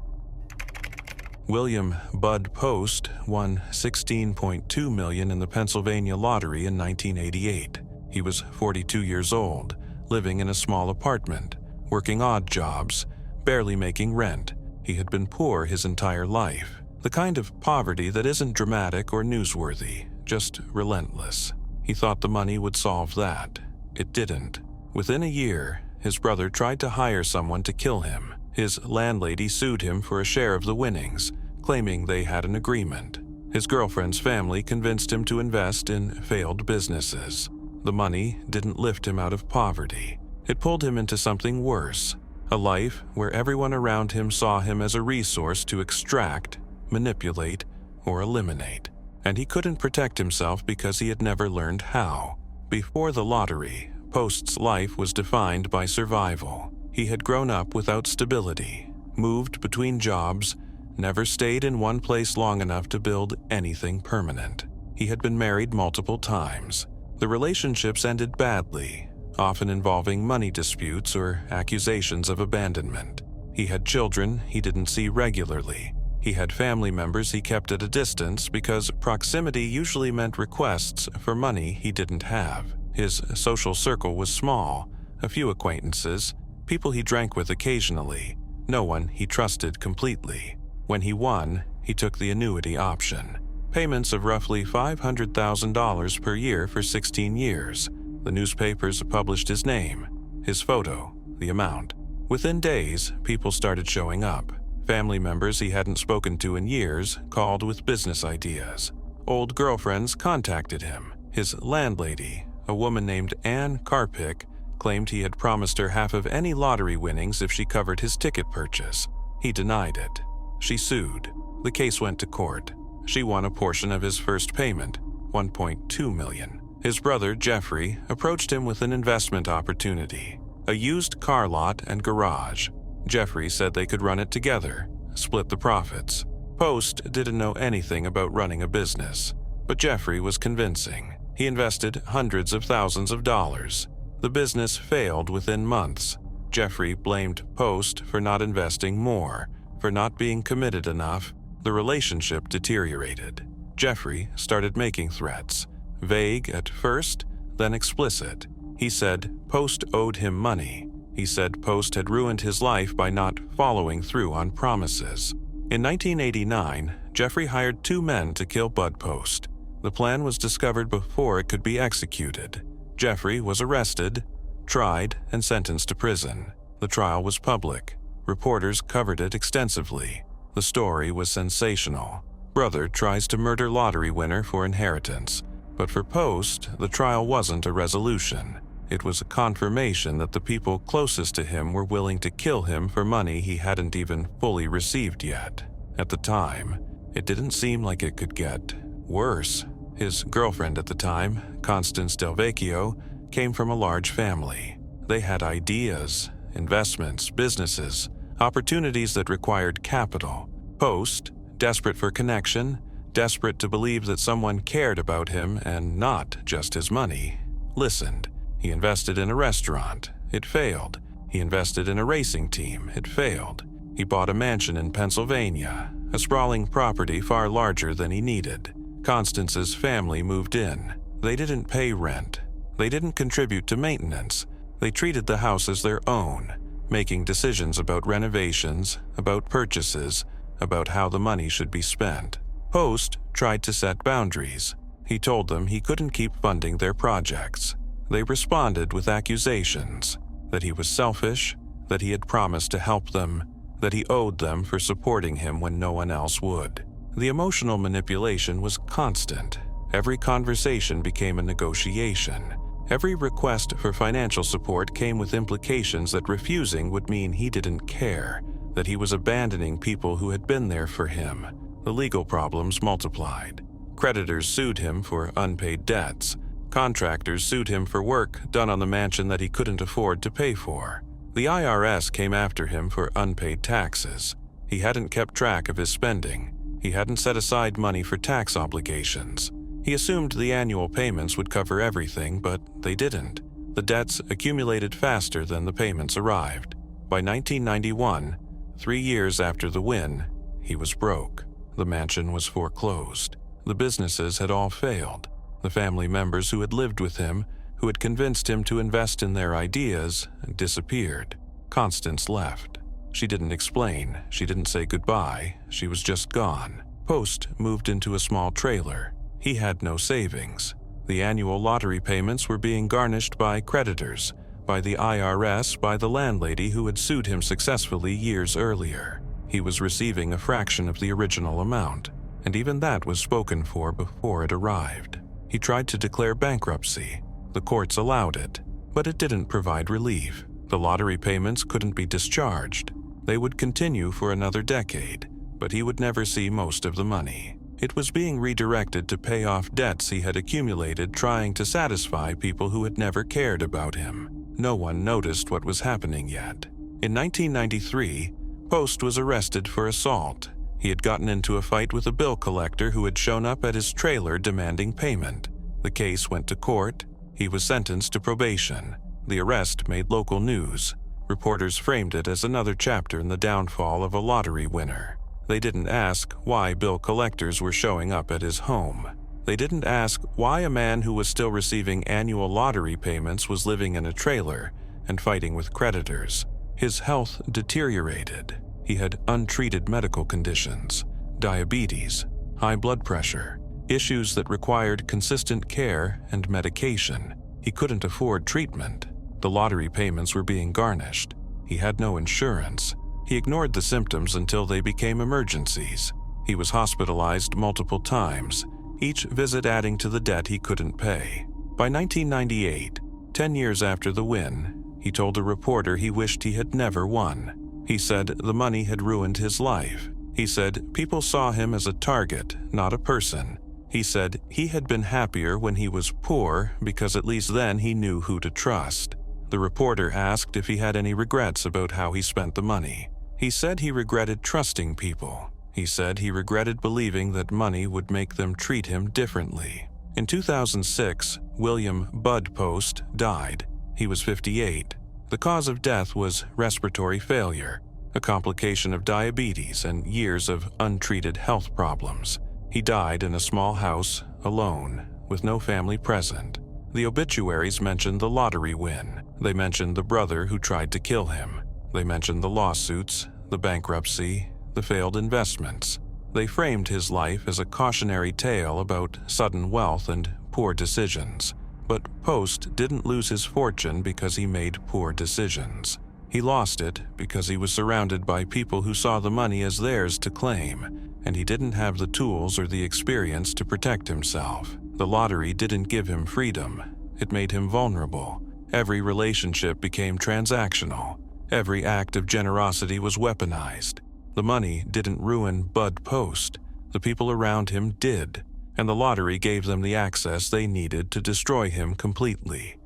William Bud Post won $16.2 million in the Pennsylvania lottery in 1988. He was 42 years old, living in a small apartment, working odd jobs, barely making rent. He had been poor his entire life, the kind of poverty that isn't dramatic or newsworthy, just relentless. He thought the money would solve that. It didn't. Within a year, his brother tried to hire someone to kill him. His landlady sued him for a share of the winnings, claiming they had an agreement. His girlfriend's family convinced him to invest in failed businesses. The money didn't lift him out of poverty. It pulled him into something worse, a life where everyone around him saw him as a resource to extract, manipulate, or eliminate. And he couldn't protect himself because he had never learned how. Before the lottery, Post's life was defined by survival. He had grown up without stability, moved between jobs, never stayed in one place long enough to build anything permanent. He had been married multiple times. The relationships ended badly, often involving money disputes or accusations of abandonment. He had children he didn't see regularly. He had family members he kept at a distance because proximity usually meant requests for money he didn't have. His social circle was small, a few acquaintances, people he drank with occasionally, no one he trusted completely. When he won, he took the annuity option. Payments of roughly $500,000 per year for 16 years. The newspapers published his name, his photo, the amount. Within days, people started showing up. Family members he hadn't spoken to in years called with business ideas. Old girlfriends contacted him. His landlady, a woman named Ann Carpick, claimed he had promised her half of any lottery winnings if she covered his ticket purchase. He denied it. She sued. The case went to court. She won a portion of his first payment, $1.2 million. His brother, Jeffrey, approached him with an investment opportunity, a used car lot and garage. Jeffrey said they could run it together, split the profits. Post didn't know anything about running a business, but Jeffrey was convincing. He invested hundreds of thousands of dollars. The business failed within months. Jeffrey blamed Post for not investing more, for not being committed enough. The relationship deteriorated. Jeffrey started making threats, vague at first, then explicit. He said Post owed him money. He said Post had ruined his life by not following through on promises. In 1989, Jeffrey hired 2 men to kill Bud Post. The plan was discovered before it could be executed. Jeffrey was arrested, tried, and sentenced to prison. The trial was public. Reporters covered it extensively. The story was sensational. Brother tries to murder lottery winner for inheritance. But for Post, the trial wasn't a resolution. It was a confirmation that the people closest to him were willing to kill him for money he hadn't even fully received yet. At the time, it didn't seem like it could get worse. His girlfriend at the time, Constance Del Vecchio, came from a large family. They had ideas, investments, businesses, opportunities that required capital. Post, desperate for connection, desperate to believe that someone cared about him and not just his money, listened. He invested in a restaurant. It failed. He invested in a racing team. It failed. He bought a mansion in Pennsylvania, a sprawling property far larger than he needed. Constance's family moved in. They didn't pay rent. They didn't contribute to maintenance. They treated the house as their own, making decisions about renovations, about purchases, about how the money should be spent. Post tried to set boundaries. He told them he couldn't keep funding their projects. They responded with accusations that he was selfish, that he had promised to help them, that he owed them for supporting him when no one else would. The emotional manipulation was constant. Every conversation became a negotiation. Every request for financial support came with implications that refusing would mean he didn't care, that he was abandoning people who had been there for him. The legal problems multiplied. Creditors sued him for unpaid debts. Contractors sued him for work done on the mansion that he couldn't afford to pay for. The IRS came after him for unpaid taxes. He hadn't kept track of his spending. He hadn't set aside money for tax obligations. He assumed the annual payments would cover everything, but they didn't. The debts accumulated faster than the payments arrived. By 1991, 3 years after the win, he was broke. The mansion was foreclosed. The businesses had all failed. The family members who had lived with him, who had convinced him to invest in their ideas, disappeared. Constance left. She didn't explain. She didn't say goodbye. She was just gone. Post moved into a small trailer. He had no savings. The annual lottery payments were being garnished by creditors, by the IRS, by the landlady who had sued him successfully years earlier. He was receiving a fraction of the original amount, and even that was spoken for before it arrived. He tried to declare bankruptcy. The courts allowed it, but it didn't provide relief. The lottery payments couldn't be discharged. They would continue for another decade, but he would never see most of the money. It was being redirected to pay off debts he had accumulated trying to satisfy people who had never cared about him. No one noticed what was happening yet. In 1993, Post was arrested for assault. He had gotten into a fight with a bill collector who had shown up at his trailer demanding payment. The case went to court. He was sentenced to probation. The arrest made local news. Reporters framed it as another chapter in the downfall of a lottery winner. They didn't ask why bill collectors were showing up at his home. They didn't ask why a man who was still receiving annual lottery payments was living in a trailer and fighting with creditors. His health deteriorated. He had untreated medical conditions, diabetes, high blood pressure, issues that required consistent care and medication. He couldn't afford treatment. The lottery payments were being garnished. He had no insurance. He ignored the symptoms until they became emergencies. He was hospitalized multiple times, each visit adding to the debt he couldn't pay. By 1998, 10 years after the win, he told a reporter he wished he had never won. He said the money had ruined his life. He said people saw him as a target, not a person. He said he had been happier when he was poor because at least then he knew who to trust. The reporter asked if he had any regrets about how he spent the money. He said he regretted trusting people. He said he regretted believing that money would make them treat him differently. In 2006, William Bud Post died. He was 58. The cause of death was respiratory failure, a complication of diabetes and years of untreated health problems. He died in a small house, alone, with no family present. The obituaries mentioned the lottery win. They mentioned the brother who tried to kill him. They mentioned the lawsuits, the bankruptcy, the failed investments. They framed his life as a cautionary tale about sudden wealth and poor decisions. But Post didn't lose his fortune because he made poor decisions. He lost it because he was surrounded by people who saw the money as theirs to claim, and he didn't have the tools or the experience to protect himself. The lottery didn't give him freedom. It made him vulnerable. Every relationship became transactional. Every act of generosity was weaponized. The money didn't ruin Bud Post. The people around him did, and the lottery gave them the access they needed to destroy him completely.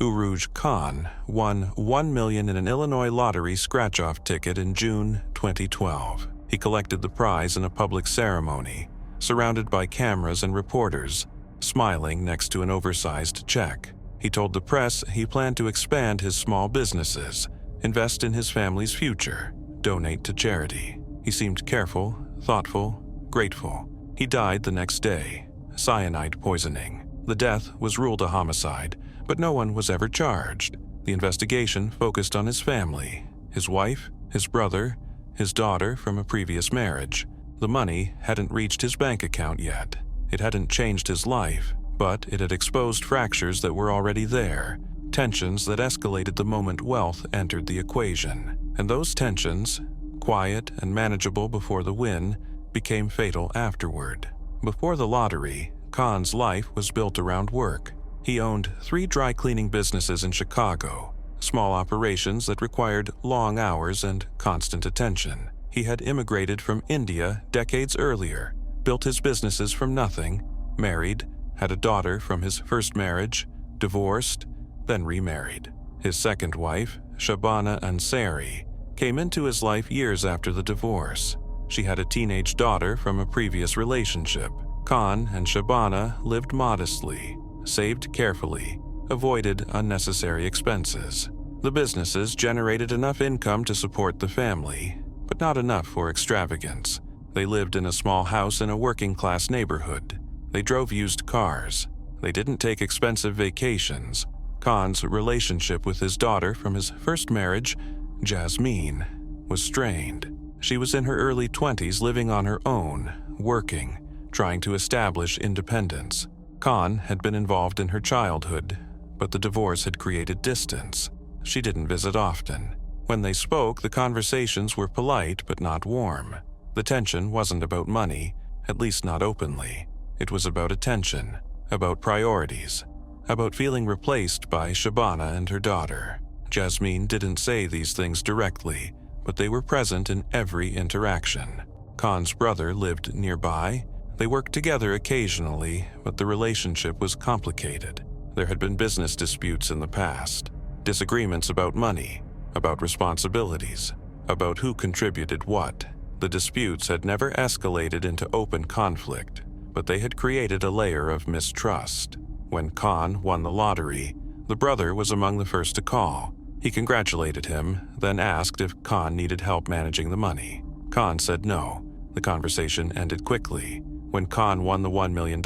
Uruj Khan won $1 million in an Illinois lottery scratch-off ticket in June 2012. He collected the prize in a public ceremony, surrounded by cameras and reporters, smiling next to an oversized check. He told the press he planned to expand his small businesses, invest in his family's future, donate to charity. He seemed careful, thoughtful, grateful. He died the next day, cyanide poisoning. The death was ruled a homicide, but no one was ever charged. The investigation focused on his family, his wife, his brother, his daughter from a previous marriage. The money hadn't reached his bank account yet. It hadn't changed his life, but it had exposed fractures that were already there, tensions that escalated the moment wealth entered the equation. And those tensions, quiet and manageable before the win, became fatal afterward. Before the lottery, Khan's life was built around work. He owned 3 dry cleaning businesses in Chicago, small operations that required long hours and constant attention. He had immigrated from India decades earlier, built his businesses from nothing, married, had a daughter from his first marriage, divorced, then remarried. His second wife, Shabana Ansari, came into his life years after the divorce. She had a teenage daughter from a previous relationship. Khan and Shabana lived modestly, saved carefully, avoided unnecessary expenses. The businesses generated enough income to support the family, but not enough for extravagance. They lived in a small house in a working-class neighborhood. They drove used cars. They didn't take expensive vacations. Khan's relationship with his daughter from his first marriage, Jasmine, was strained. She was in her early 20s, living on her own, working, trying to establish independence. Khan had been involved in her childhood, but the divorce had created distance. She didn't visit often. When they spoke, the conversations were polite but not warm. The tension wasn't about money, at least not openly. It was about attention, about priorities, about feeling replaced by Shabana and her daughter. Jasmine didn't say these things directly, but they were present in every interaction. Khan's brother lived nearby. They worked together occasionally, but the relationship was complicated. There had been business disputes in the past, disagreements about money, about responsibilities, about who contributed what. The disputes had never escalated into open conflict, but they had created a layer of mistrust. When Khan won the lottery, the brother was among the first to call. He congratulated him, then asked if Khan needed help managing the money. Khan said no. The conversation ended quickly. When Khan won the $1 million,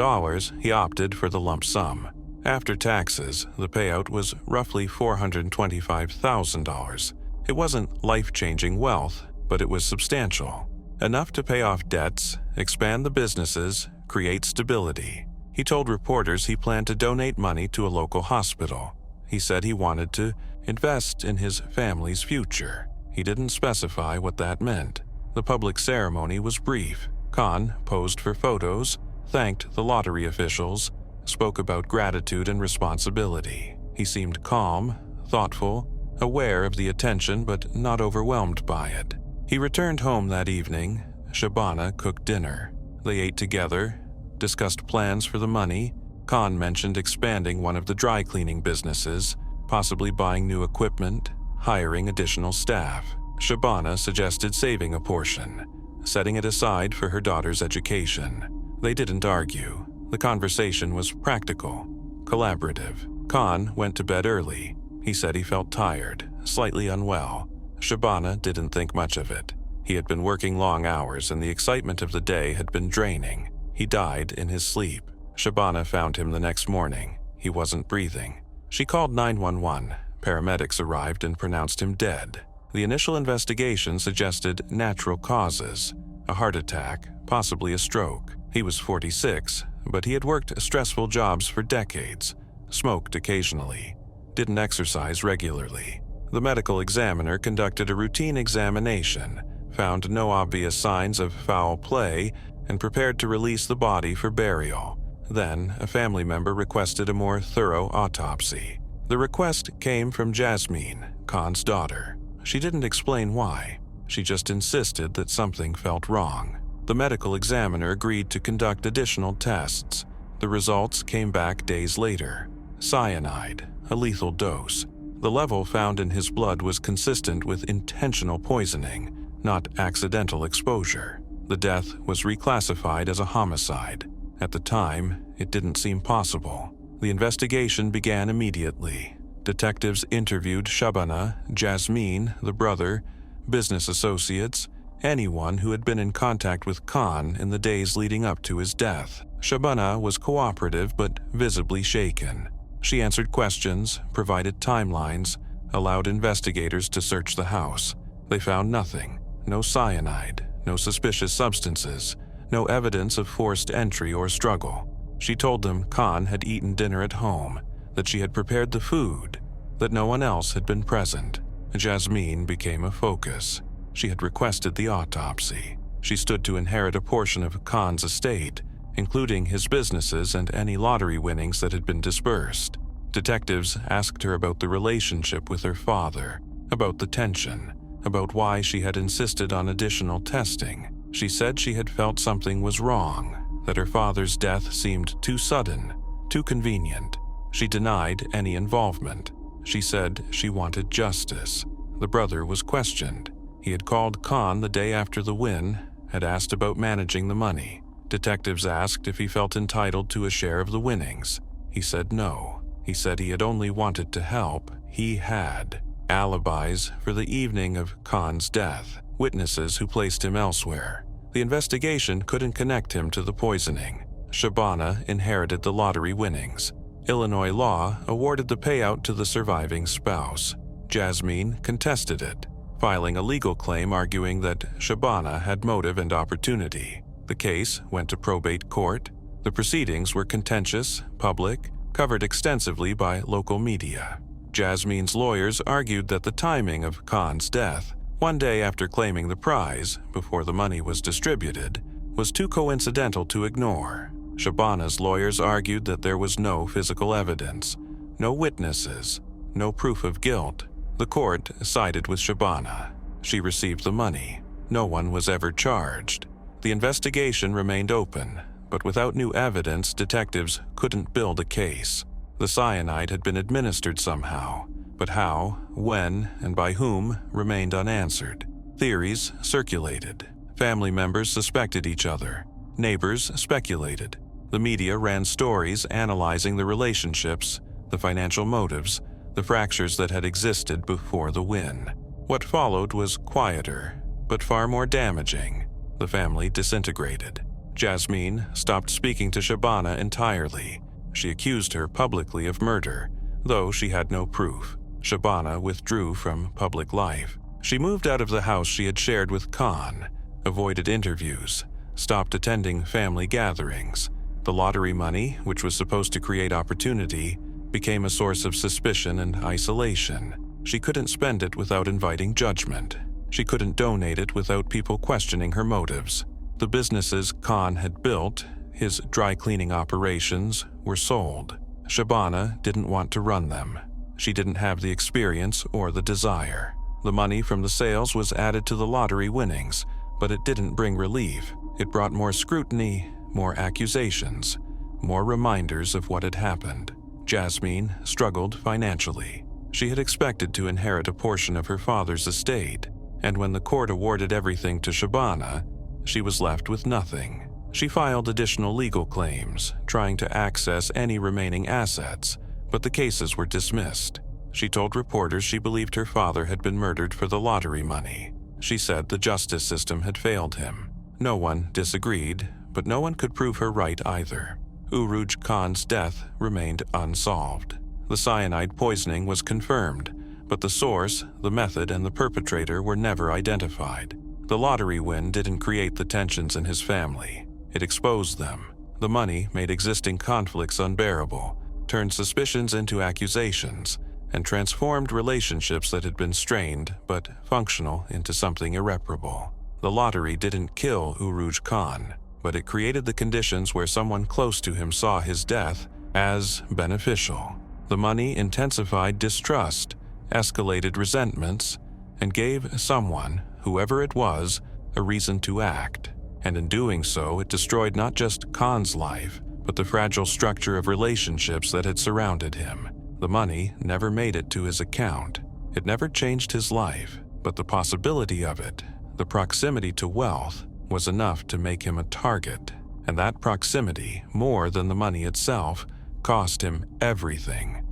he opted for the lump sum. After taxes, the payout was roughly $425,000. It wasn't life-changing wealth, but it was substantial. Enough to pay off debts, expand the businesses, create stability. He told reporters he planned to donate money to a local hospital. He said he wanted to invest in his family's future. He didn't specify what that meant. The public ceremony was brief. Khan posed for photos, thanked the lottery officials, spoke about gratitude and responsibility. He seemed calm, thoughtful, aware of the attention but not overwhelmed by it. He returned home that evening. Shabana cooked dinner. They ate together, discussed plans for the money. Khan mentioned expanding one of the dry cleaning businesses, possibly buying new equipment, hiring additional staff. Shabana suggested saving a portion, setting it aside for her daughter's education. They didn't argue. The conversation was practical, collaborative. Khan went to bed early. He said he felt tired, slightly unwell. Shabana didn't think much of it. He had been working long hours and the excitement of the day had been draining. He died in his sleep. Shabana found him the next morning. He wasn't breathing. She called 911. Paramedics arrived and pronounced him dead. The initial investigation suggested natural causes, a heart attack, possibly a stroke. He was 46, but he had worked stressful jobs for decades, smoked occasionally, didn't exercise regularly. The medical examiner conducted a routine examination, found no obvious signs of foul play, and prepared to release the body for burial. Then, a family member requested a more thorough autopsy. The request came from Jasmine, Khan's daughter. She didn't explain why. She just insisted that something felt wrong. The medical examiner agreed to conduct additional tests. The results came back days later. Cyanide, a lethal dose. The level found in his blood was consistent with intentional poisoning, not accidental exposure. The death was reclassified as a homicide. At the time, it didn't seem possible. The investigation began immediately. Detectives interviewed Shabana, Jasmine, the brother, business associates, anyone who had been in contact with Khan in the days leading up to his death. Shabana was cooperative but visibly shaken. She answered questions, provided timelines, allowed investigators to search the house. They found nothing. No cyanide, no suspicious substances, no evidence of forced entry or struggle. She told them Khan had eaten dinner at home, that she had prepared the food, that no one else had been present. Jasmine became a focus. She had requested the autopsy. She stood to inherit a portion of Khan's estate, including his businesses and any lottery winnings that had been dispersed. Detectives asked her about the relationship with her father, about the tension, about why she had insisted on additional testing. She said she had felt something was wrong, that her father's death seemed too sudden, too convenient. She denied any involvement. She said she wanted justice. The brother was questioned. He had called Khan the day after the win, had asked about managing the money. Detectives asked if he felt entitled to a share of the winnings. He said no. He said he had only wanted to help. He had alibis for the evening of Khan's death, witnesses who placed him elsewhere. The investigation couldn't connect him to the poisoning. Shabana inherited the lottery winnings. Illinois law awarded the payout to the surviving spouse. Jasmine contested it, filing a legal claim arguing that Shabana had motive and opportunity. The case went to probate court. The proceedings were contentious, public, covered extensively by local media. Jasmine's lawyers argued that the timing of Khan's death, one day after claiming the prize, before the money was distributed, was too coincidental to ignore. Shabana's lawyers argued that there was no physical evidence, no witnesses, no proof of guilt. The court sided with Shabana. She received the money. No one was ever charged. The investigation remained open, but without new evidence, detectives couldn't build a case. The cyanide had been administered somehow, but how, when, and by whom remained unanswered. Theories circulated. Family members suspected each other. Neighbors speculated. The media ran stories analyzing the relationships, the financial motives, the fractures that had existed before the win. What followed was quieter, but far more damaging. The family disintegrated. Jasmine stopped speaking to Shabana entirely. She accused her publicly of murder, though she had no proof. Shabana withdrew from public life. She moved out of the house she had shared with Khan, avoided interviews, stopped attending family gatherings. The lottery money, which was supposed to create opportunity, became a source of suspicion and isolation. She couldn't spend it without inviting judgment. She couldn't donate it without people questioning her motives. The businesses Khan had built, his dry cleaning operations, were sold. Shabana didn't want to run them. She didn't have the experience or the desire. The money from the sales was added to the lottery winnings, but it didn't bring relief. It brought more scrutiny, more accusations, more reminders of what had happened. Jasmine struggled financially. She had expected to inherit a portion of her father's estate, and when the court awarded everything to Shabana, she was left with nothing. She filed additional legal claims, trying to access any remaining assets, but the cases were dismissed. She told reporters she believed her father had been murdered for the lottery money. She said the justice system had failed him. No one disagreed, but no one could prove her right either. Uruj Khan's death remained unsolved. The cyanide poisoning was confirmed, but the source, the method, and the perpetrator were never identified. The lottery win didn't create the tensions in his family. It exposed them. The money made existing conflicts unbearable, turned suspicions into accusations, and transformed relationships that had been strained but functional into something irreparable. The lottery didn't kill Uruj Khan, but it created the conditions where someone close to him saw his death as beneficial. The money intensified distrust, escalated resentments, and gave someone, whoever it was, a reason to act. And in doing so, it destroyed not just Khan's life, but the fragile structure of relationships that had surrounded him. The money never made it to his account. It never changed his life, but the possibility of it, the proximity to wealth, was enough to make him a target. And that proximity, more than the money itself, cost him everything.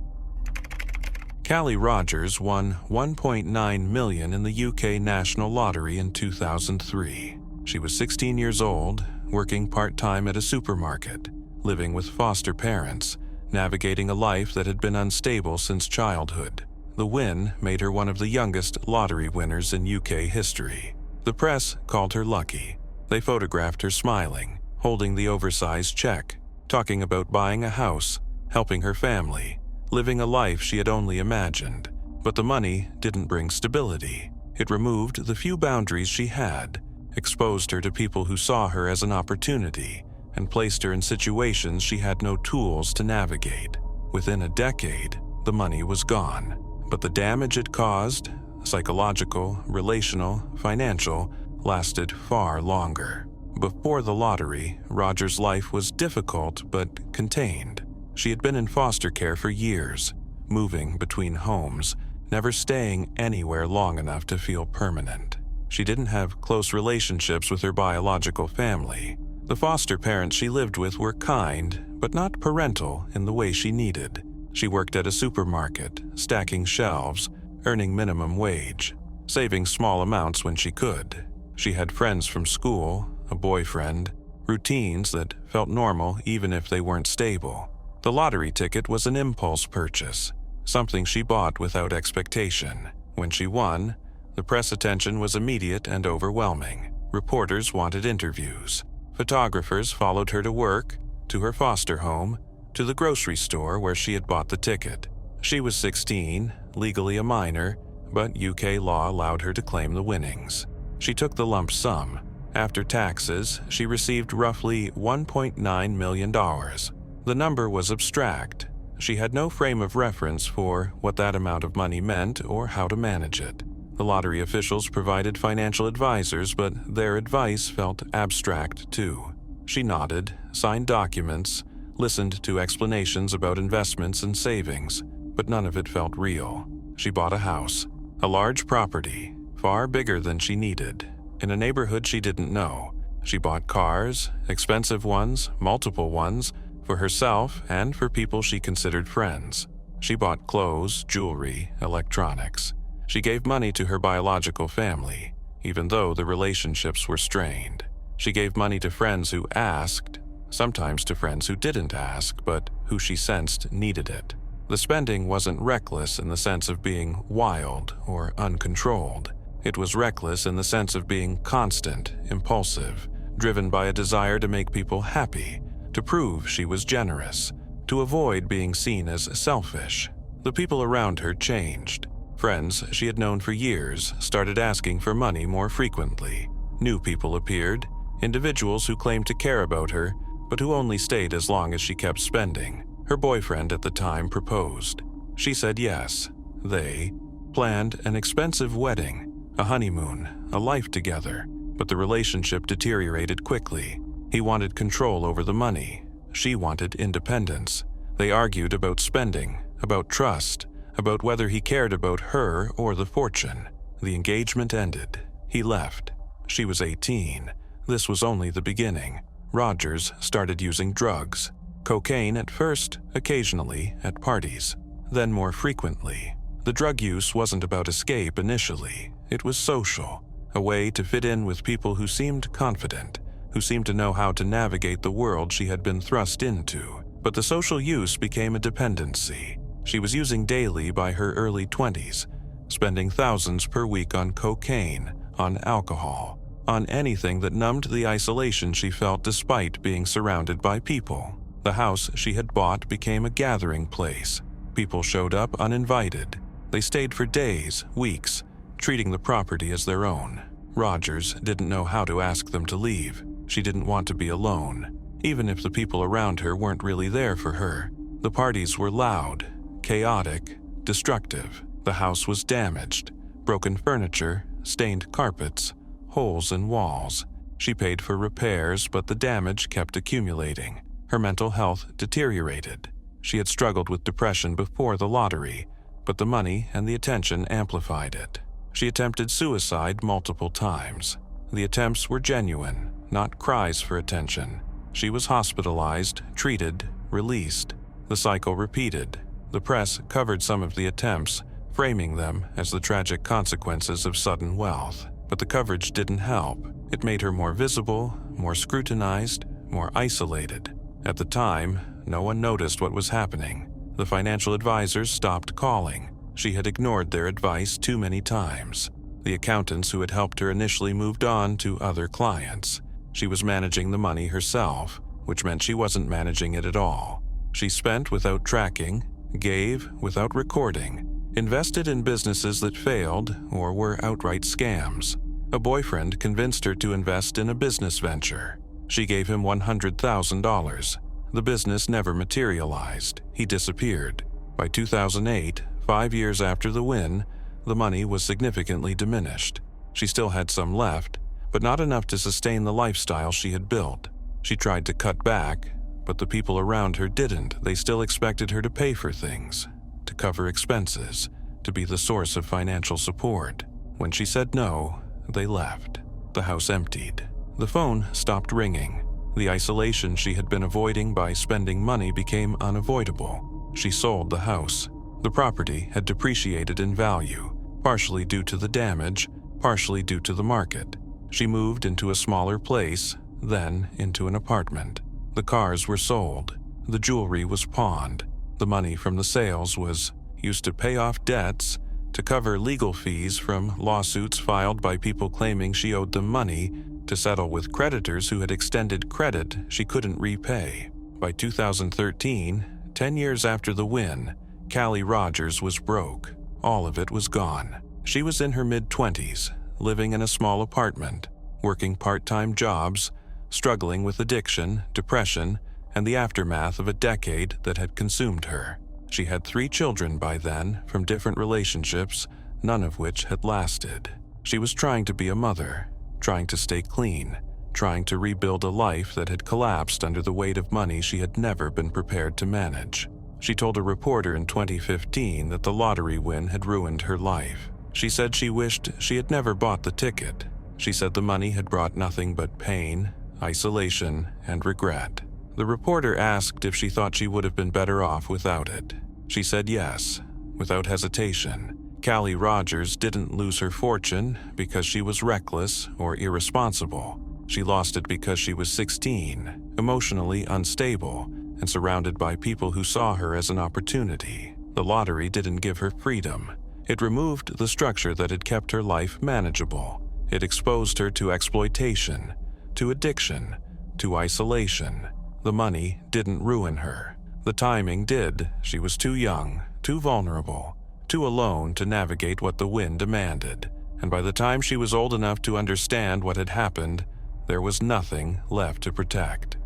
Callie Rogers won $1.9 million in the UK National Lottery in 2003. She was 16 years old, working part-time at a supermarket, living with foster parents, navigating a life that had been unstable since childhood. The win made her one of the youngest lottery winners in UK history. The press called her lucky. They photographed her smiling, holding the oversized check, talking about buying a house, helping her family, living a life she had only imagined. But the money didn't bring stability. It removed the few boundaries she had, exposed her to people who saw her as an opportunity, and placed her in situations she had no tools to navigate. Within a decade, the money was gone. But the damage it caused, psychological, relational, financial, lasted far longer. Before the lottery, Rogers' life was difficult but contained. She had been in foster care for years, moving between homes, never staying anywhere long enough to feel permanent. She didn't have close relationships with her biological family. The foster parents she lived with were kind, but not parental in the way she needed. She worked at a supermarket, stacking shelves, earning minimum wage, saving small amounts when she could. She had friends from school, a boyfriend, routines that felt normal even if they weren't stable. The lottery ticket was an impulse purchase, something she bought without expectation. When she won, the press attention was immediate and overwhelming. Reporters wanted interviews. Photographers followed her to work, to her foster home, to the grocery store where she had bought the ticket. She was 16, legally a minor, but UK law allowed her to claim the winnings. She took the lump sum. After taxes, she received roughly $1.9 million. The number was abstract. She had no frame of reference for what that amount of money meant or how to manage it. The lottery officials provided financial advisors, but their advice felt abstract too. She nodded, signed documents, listened to explanations about investments and savings, but none of it felt real. She bought a house, a large property, far bigger than she needed, in a neighborhood she didn't know. She bought cars, expensive ones, multiple ones, for herself and for people she considered friends. She bought clothes, jewelry, electronics. She gave money to her biological family, even though the relationships were strained. She gave money to friends who asked, sometimes to friends who didn't ask, but who she sensed needed it. The spending wasn't reckless in the sense of being wild or uncontrolled. It was reckless in the sense of being constant, impulsive, driven by a desire to make people happy, to prove she was generous, to avoid being seen as selfish. The people around her changed. Friends she had known for years started asking for money more frequently. New people appeared, individuals who claimed to care about her, but who only stayed as long as she kept spending. Her boyfriend at the time proposed. She said yes. They planned an expensive wedding, a honeymoon, a life together, but the relationship deteriorated quickly. He wanted control over the money. She wanted independence. They argued about spending, about trust, about whether he cared about her or the fortune. The engagement ended. He left. She was 18. This was only the beginning. Rogers started using drugs. Cocaine at first, occasionally, at parties, then more frequently. The drug use wasn't about escape initially. It was social, a way to fit in with people who seemed confident, who seemed to know how to navigate the world she had been thrust into. But the social use became a dependency. She was using daily by her early 20s, spending thousands per week on cocaine, on alcohol, on anything that numbed the isolation she felt despite being surrounded by people. The house she had bought became a gathering place. People showed up uninvited. They stayed for days, weeks, treating the property as their own. Rogers didn't know how to ask them to leave. She didn't want to be alone, even if the people around her weren't really there for her. The parties were loud, chaotic, destructive. The house was damaged, broken furniture, stained carpets, holes in walls. She paid for repairs, but the damage kept accumulating. Her mental health deteriorated. She had struggled with depression before the lottery, but the money and the attention amplified it. She attempted suicide multiple times. The attempts were genuine, not cries for attention. She was hospitalized, treated, released. The cycle repeated. The press covered some of the attempts, framing them as the tragic consequences of sudden wealth. But the coverage didn't help. It made her more visible, more scrutinized, more isolated. At the time, no one noticed what was happening. The financial advisors stopped calling. She had ignored their advice too many times. The accountants who had helped her initially moved on to other clients. She was managing the money herself, which meant she wasn't managing it at all. She spent without tracking, gave without recording, invested in businesses that failed or were outright scams. A boyfriend convinced her to invest in a business venture. She gave him $100,000. The business never materialized. He disappeared. By 2008, 5 years after the win, the money was significantly diminished. She still had some left, but not enough to sustain the lifestyle she had built. She tried to cut back, but the people around her didn't. They still expected her to pay for things, to cover expenses, to be the source of financial support. When she said no, they left. The house emptied. The phone stopped ringing. The isolation she had been avoiding by spending money became unavoidable. She sold the house. The property had depreciated in value, partially due to the damage, partially due to the market. She moved into a smaller place, then into an apartment. The cars were sold. The jewelry was pawned. The money from the sales was used to pay off debts, to cover legal fees from lawsuits filed by people claiming she owed them money, to settle with creditors who had extended credit she couldn't repay. By 2013, 10 years after the win, Callie Rogers was broke. All of it was gone. She was in her mid-20s, living in a small apartment, working part-time jobs, struggling with addiction, depression, and the aftermath of a decade that had consumed her. She had 3 children by then from different relationships, none of which had lasted. She was trying to be a mother, trying to stay clean, trying to rebuild a life that had collapsed under the weight of money she had never been prepared to manage. She told a reporter in 2015 that the lottery win had ruined her life. She said she wished she had never bought the ticket. She said the money had brought nothing but pain, isolation, and regret. The reporter asked if she thought she would have been better off without it. She said yes, without hesitation. Callie Rogers didn't lose her fortune because she was reckless or irresponsible. She lost it because she was 16, emotionally unstable, and surrounded by people who saw her as an opportunity. The lottery didn't give her freedom. It removed the structure that had kept her life manageable. It exposed her to exploitation, to addiction, to isolation. The money didn't ruin her. The timing did. She was too young, too vulnerable, too alone to navigate what the win demanded. And by the time she was old enough to understand what had happened, there was nothing left to protect.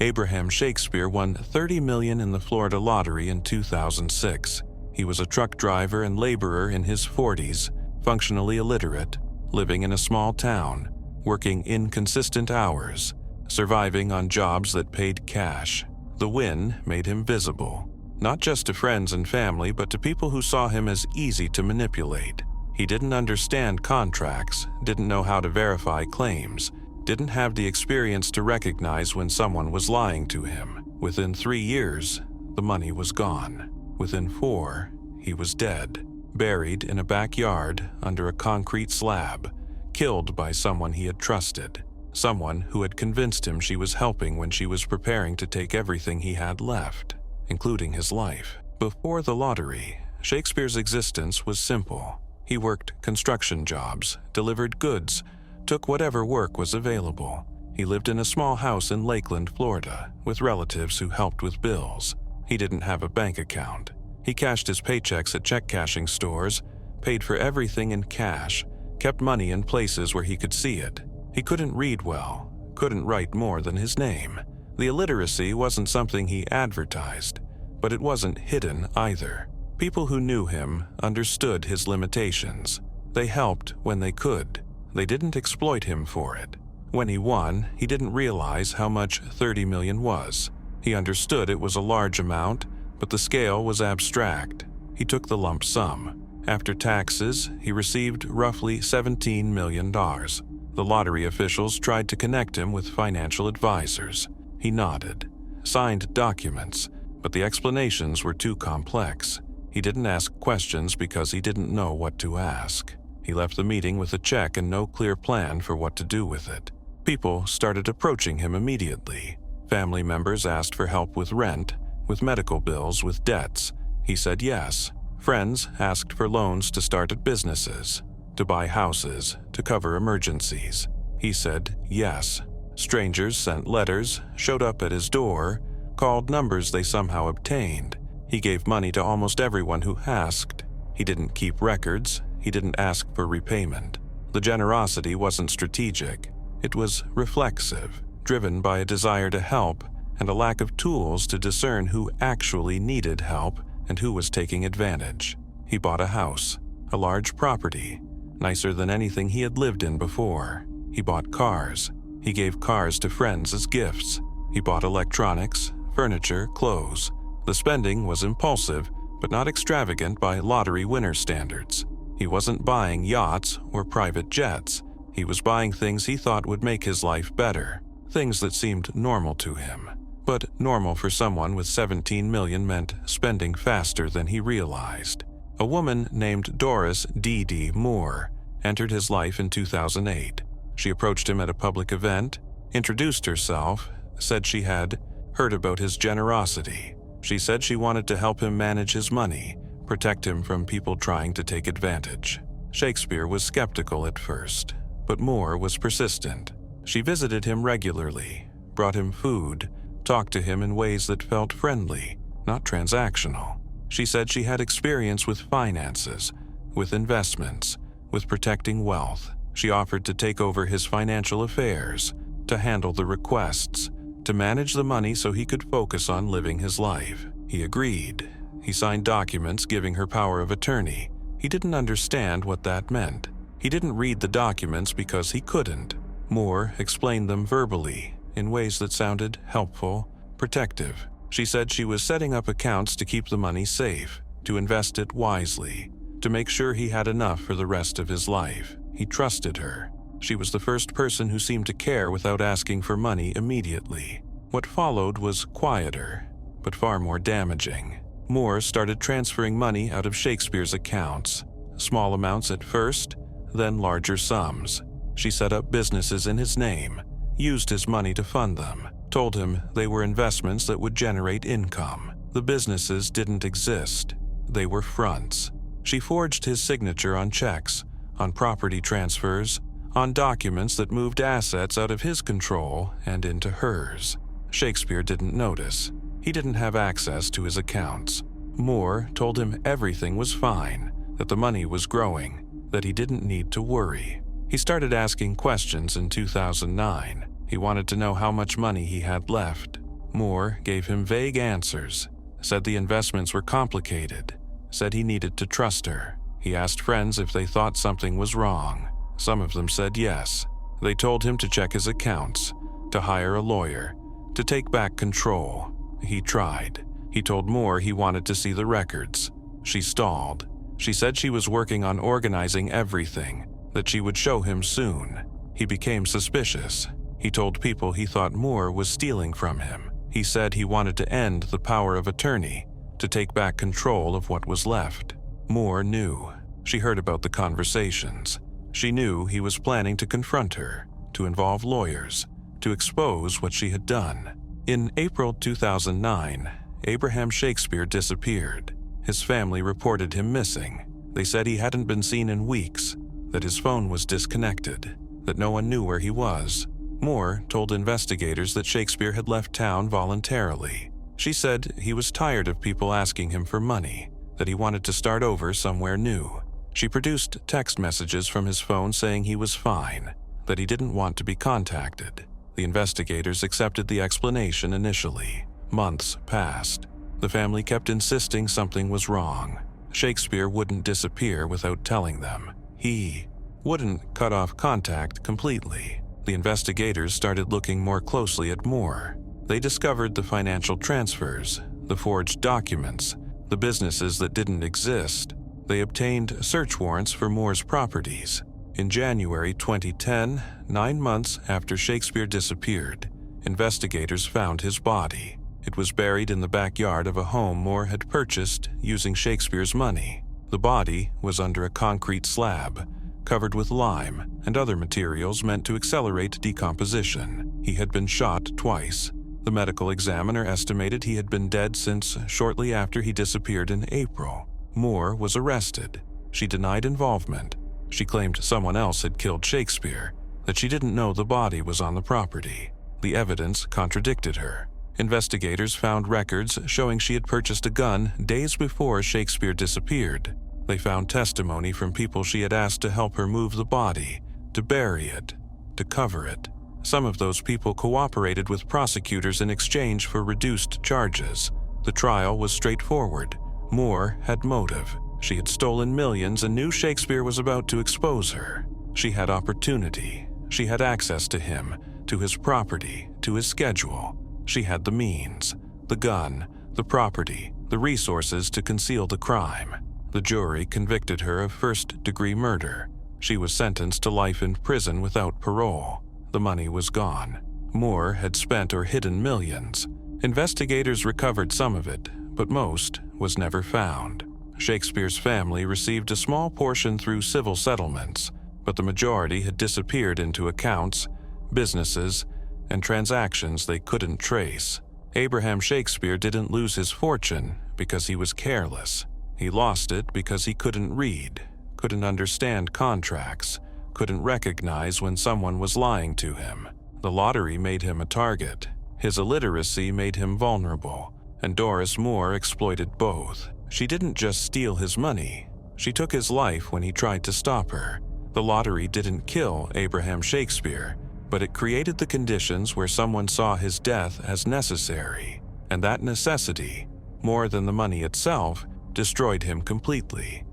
Abraham Shakespeare won $30 million in the Florida lottery in 2006. He was a truck driver and laborer in his 40s, functionally illiterate, living in a small town, working inconsistent hours, surviving on jobs that paid cash. The win made him visible, not just to friends and family, but to people who saw him as easy to manipulate. He didn't understand contracts, didn't know how to verify claims, didn't have the experience to recognize when someone was lying to him. Within 3 years, the money was gone. Within 4, he was dead, buried in a backyard under a concrete slab, killed by someone he had trusted, someone who had convinced him she was helping when she was preparing to take everything he had left, including his life. Before the lottery, Shakespeare's existence was simple. He worked construction jobs, delivered goods, took whatever work was available. He lived in a small house in Lakeland, Florida, with relatives who helped with bills. He didn't have a bank account. He cashed his paychecks at check cashing stores, paid for everything in cash, kept money in places where he could see it. He couldn't read well, couldn't write more than his name. The illiteracy wasn't something he advertised, but it wasn't hidden either. People who knew him understood his limitations. They helped when they could. They didn't exploit him for it. When he won, he didn't realize how much 30 million was. He understood it was a large amount, but the scale was abstract. He took the lump sum. After taxes, he received roughly $17 million. The lottery officials tried to connect him with financial advisors. He nodded, signed documents, but the explanations were too complex. He didn't ask questions because he didn't know what to ask. He left the meeting with a check and no clear plan for what to do with it. People started approaching him immediately. Family members asked for help with rent, with medical bills, with debts. He said yes. Friends asked for loans to start at businesses, to buy houses, to cover emergencies. He said yes. Strangers sent letters, showed up at his door, called numbers they somehow obtained. He gave money to almost everyone who asked. He didn't keep records. He didn't ask for repayment. The generosity wasn't strategic. It was reflexive, driven by a desire to help and a lack of tools to discern who actually needed help and who was taking advantage. He bought a house, a large property, nicer than anything he had lived in before. He bought cars. He gave cars to friends as gifts. He bought electronics, furniture, clothes. The spending was impulsive, but not extravagant by lottery winner standards. He wasn't buying yachts or private jets. He was buying things he thought would make his life better, things that seemed normal to him. But normal for someone with 17 million meant spending faster than he realized. A woman named Doris D.D. Moore entered his life in 2008. She approached him at a public event, introduced herself, said she had heard about his generosity. She said she wanted to help him manage his money, protect him from people trying to take advantage. Shakespeare was skeptical at first, but Moore was persistent. She visited him regularly, brought him food, talked to him in ways that felt friendly, not transactional. She said she had experience with finances, with investments, with protecting wealth. She offered to take over his financial affairs, to handle the requests, to manage the money so he could focus on living his life. He agreed. He signed documents giving her power of attorney. He didn't understand what that meant. He didn't read the documents because he couldn't. Moore explained them verbally, in ways that sounded helpful, protective. She said she was setting up accounts to keep the money safe, to invest it wisely, to make sure he had enough for the rest of his life. He trusted her. She was the first person who seemed to care without asking for money immediately. What followed was quieter, but far more damaging. Moore started transferring money out of Shakespeare's accounts, small amounts at first, then larger sums. She set up businesses in his name, used his money to fund them, told him they were investments that would generate income. The businesses didn't exist. They were fronts. She forged his signature on checks, on property transfers, on documents that moved assets out of his control and into hers. Shakespeare didn't notice. He didn't have access to his accounts. Moore told him everything was fine, that the money was growing, that he didn't need to worry. He started asking questions in 2009. He wanted to know how much money he had left. Moore gave him vague answers, said the investments were complicated, said he needed to trust her. He asked friends if they thought something was wrong. Some of them said yes. They told him to check his accounts, to hire a lawyer, to take back control. He tried. He told Moore he wanted to see the records. She stalled. She said she was working on organizing everything, that she would show him soon. He became suspicious. He told people he thought Moore was stealing from him. He said he wanted to end the power of attorney, to take back control of what was left. Moore knew. She heard about the conversations. She knew he was planning to confront her, to involve lawyers, to expose what she had done. In April 2009, Abraham Shakespeare disappeared. His family reported him missing. They said he hadn't been seen in weeks, that his phone was disconnected, that no one knew where he was. Moore told investigators that Shakespeare had left town voluntarily. She said he was tired of people asking him for money, that he wanted to start over somewhere new. She produced text messages from his phone saying he was fine, that he didn't want to be contacted. The investigators accepted the explanation initially. Months passed. The family kept insisting something was wrong. Shakespeare wouldn't disappear without telling them. He wouldn't cut off contact completely. The investigators started looking more closely at Moore. They discovered the financial transfers, the forged documents, the businesses that didn't exist. They obtained search warrants for Moore's properties. In January 2010, 9 months after Shakespeare disappeared, investigators found his body. It was buried in the backyard of a home Moore had purchased using Shakespeare's money. The body was under a concrete slab, covered with lime and other materials meant to accelerate decomposition. He had been shot twice. The medical examiner estimated he had been dead since shortly after he disappeared in April. Moore was arrested. She denied involvement. She claimed someone else had killed Shakespeare, that she didn't know the body was on the property. The evidence contradicted her. Investigators found records showing she had purchased a gun days before Shakespeare disappeared. They found testimony from people she had asked to help her move the body, to bury it, to cover it. Some of those people cooperated with prosecutors in exchange for reduced charges. The trial was straightforward. Moore had motive. She had stolen millions and knew Shakespeare was about to expose her. She had opportunity. She had access to him, to his property, to his schedule. She had the means, the gun, the property, the resources to conceal the crime. The jury convicted her of first-degree murder. She was sentenced to life in prison without parole. The money was gone. Moore had spent or hidden millions. Investigators recovered some of it, but most was never found. Shakespeare's family received a small portion through civil settlements, but the majority had disappeared into accounts, businesses, and transactions they couldn't trace. Abraham Shakespeare didn't lose his fortune because he was careless. He lost it because he couldn't read, couldn't understand contracts, couldn't recognize when someone was lying to him. The lottery made him a target. His illiteracy made him vulnerable, and Doris Moore exploited both. She didn't just steal his money. She took his life when he tried to stop her. The lottery didn't kill Abraham Shakespeare, but it created the conditions where someone saw his death as necessary, and that necessity, more than the money itself, destroyed him completely.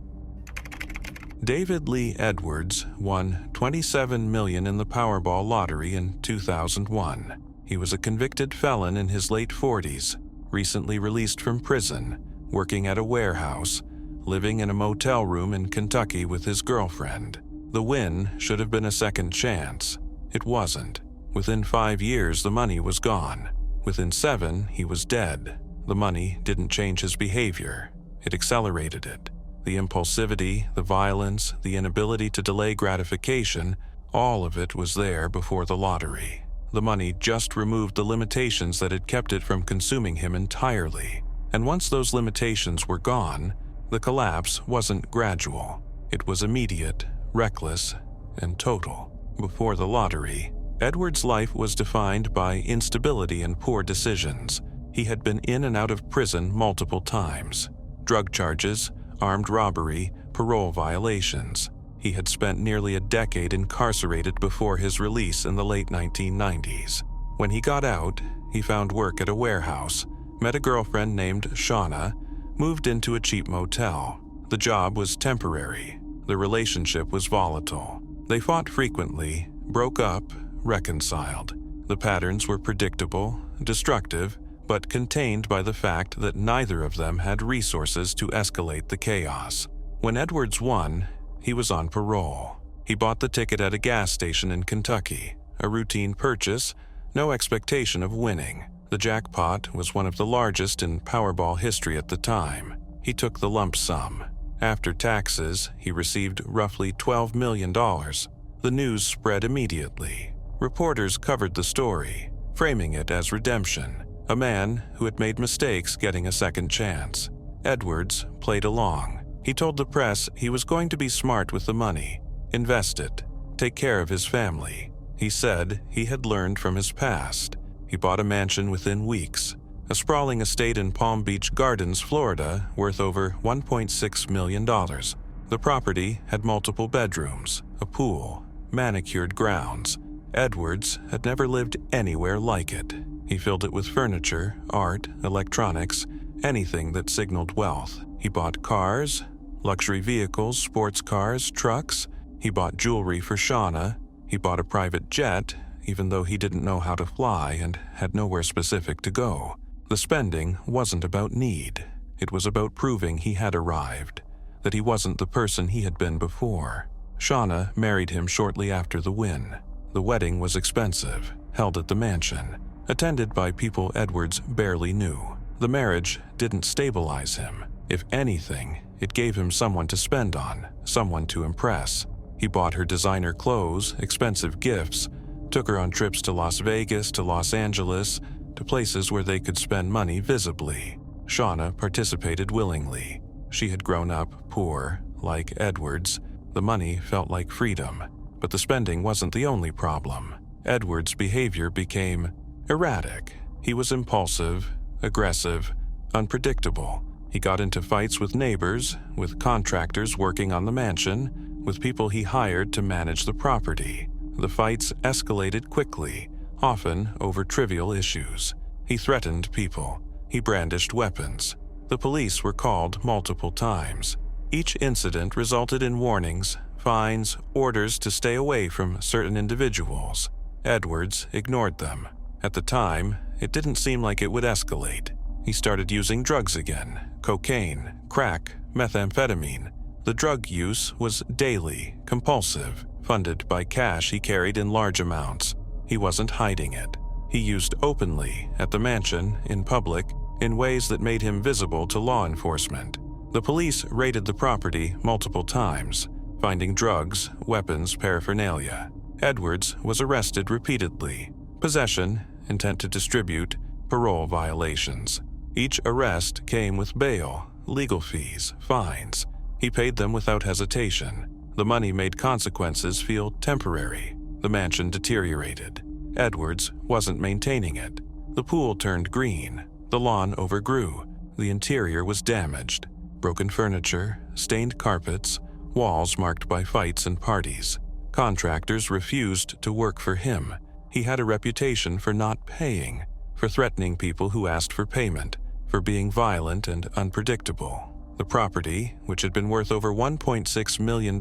David Lee Edwards won $27 million in the Powerball lottery in 2001. He was a convicted felon in his late 40s, recently released from prison, working at a warehouse, living in a motel room in Kentucky with his girlfriend. The win should have been a second chance. It wasn't. Within 5 years, the money was gone. Within 7, he was dead. The money didn't change his behavior. It accelerated it. The impulsivity, the violence, the inability to delay gratification, all of it was there before the lottery. The money just removed the limitations that had kept it from consuming him entirely. And once those limitations were gone, the collapse wasn't gradual. It was immediate, reckless, and total. Before the lottery, Edwards' life was defined by instability and poor decisions. He had been in and out of prison multiple times. Drug charges, armed robbery, parole violations. He had spent nearly a decade incarcerated before his release in the late 1990s. When he got out, he found work at a warehouse, met a girlfriend named Shauna, moved into a cheap motel. The job was temporary. The relationship was volatile. They fought frequently, broke up, reconciled. The patterns were predictable, destructive, but contained by the fact that neither of them had resources to escalate the chaos. When Edwards won, he was on parole. He bought the ticket at a gas station in Kentucky, a routine purchase, no expectation of winning. The jackpot was one of the largest in Powerball history at the time. He took the lump sum. After taxes, he received roughly $12 million. The news spread immediately. Reporters covered the story, framing it as redemption. A man who had made mistakes getting a second chance. Edwards played along. He told the press he was going to be smart with the money, invest it, take care of his family. He said he had learned from his past. He bought a mansion within weeks, a sprawling estate in Palm Beach Gardens, Florida, worth over $1.6 million. The property had multiple bedrooms, a pool, manicured grounds. Edwards had never lived anywhere like it. He filled it with furniture, art, electronics, anything that signaled wealth. He bought cars, luxury vehicles, sports cars, trucks. He bought jewelry for Shauna. He bought a private jet, even though he didn't know how to fly and had nowhere specific to go. The spending wasn't about need. It was about proving he had arrived, that he wasn't the person he had been before. Shauna married him shortly after the win. The wedding was expensive, held at the mansion, attended by people Edwards barely knew. The marriage didn't stabilize him. If anything, it gave him someone to spend on, someone to impress. He bought her designer clothes, expensive gifts, took her on trips to Las Vegas, to Los Angeles, to places where they could spend money visibly. Shauna participated willingly. She had grown up poor, like Edwards. The money felt like freedom, but the spending wasn't the only problem. Edwards' behavior became erratic. He was impulsive, aggressive, unpredictable. He got into fights with neighbors, with contractors working on the mansion, with people he hired to manage the property. The fights escalated quickly, often over trivial issues. He threatened people. He brandished weapons. The police were called multiple times. Each incident resulted in warnings, fines, orders to stay away from certain individuals. Edwards ignored them. At the time, it didn't seem like it would escalate. He started using drugs again: cocaine, crack, methamphetamine. The drug use was daily, compulsive, funded by cash he carried in large amounts. He wasn't hiding it. He used openly, at the mansion, in public, in ways that made him visible to law enforcement. The police raided the property multiple times, finding drugs, weapons, paraphernalia. Edwards was arrested repeatedly. Possession, intent to distribute, parole violations. Each arrest came with bail, legal fees, fines. He paid them without hesitation. The money made consequences feel temporary. The mansion deteriorated. Edwards wasn't maintaining it. The pool turned green. The lawn overgrew. The interior was damaged. Broken furniture, stained carpets, walls marked by fights and parties. Contractors refused to work for him. He had a reputation for not paying, for threatening people who asked for payment, for being violent and unpredictable. The property, which had been worth over $1.6 million,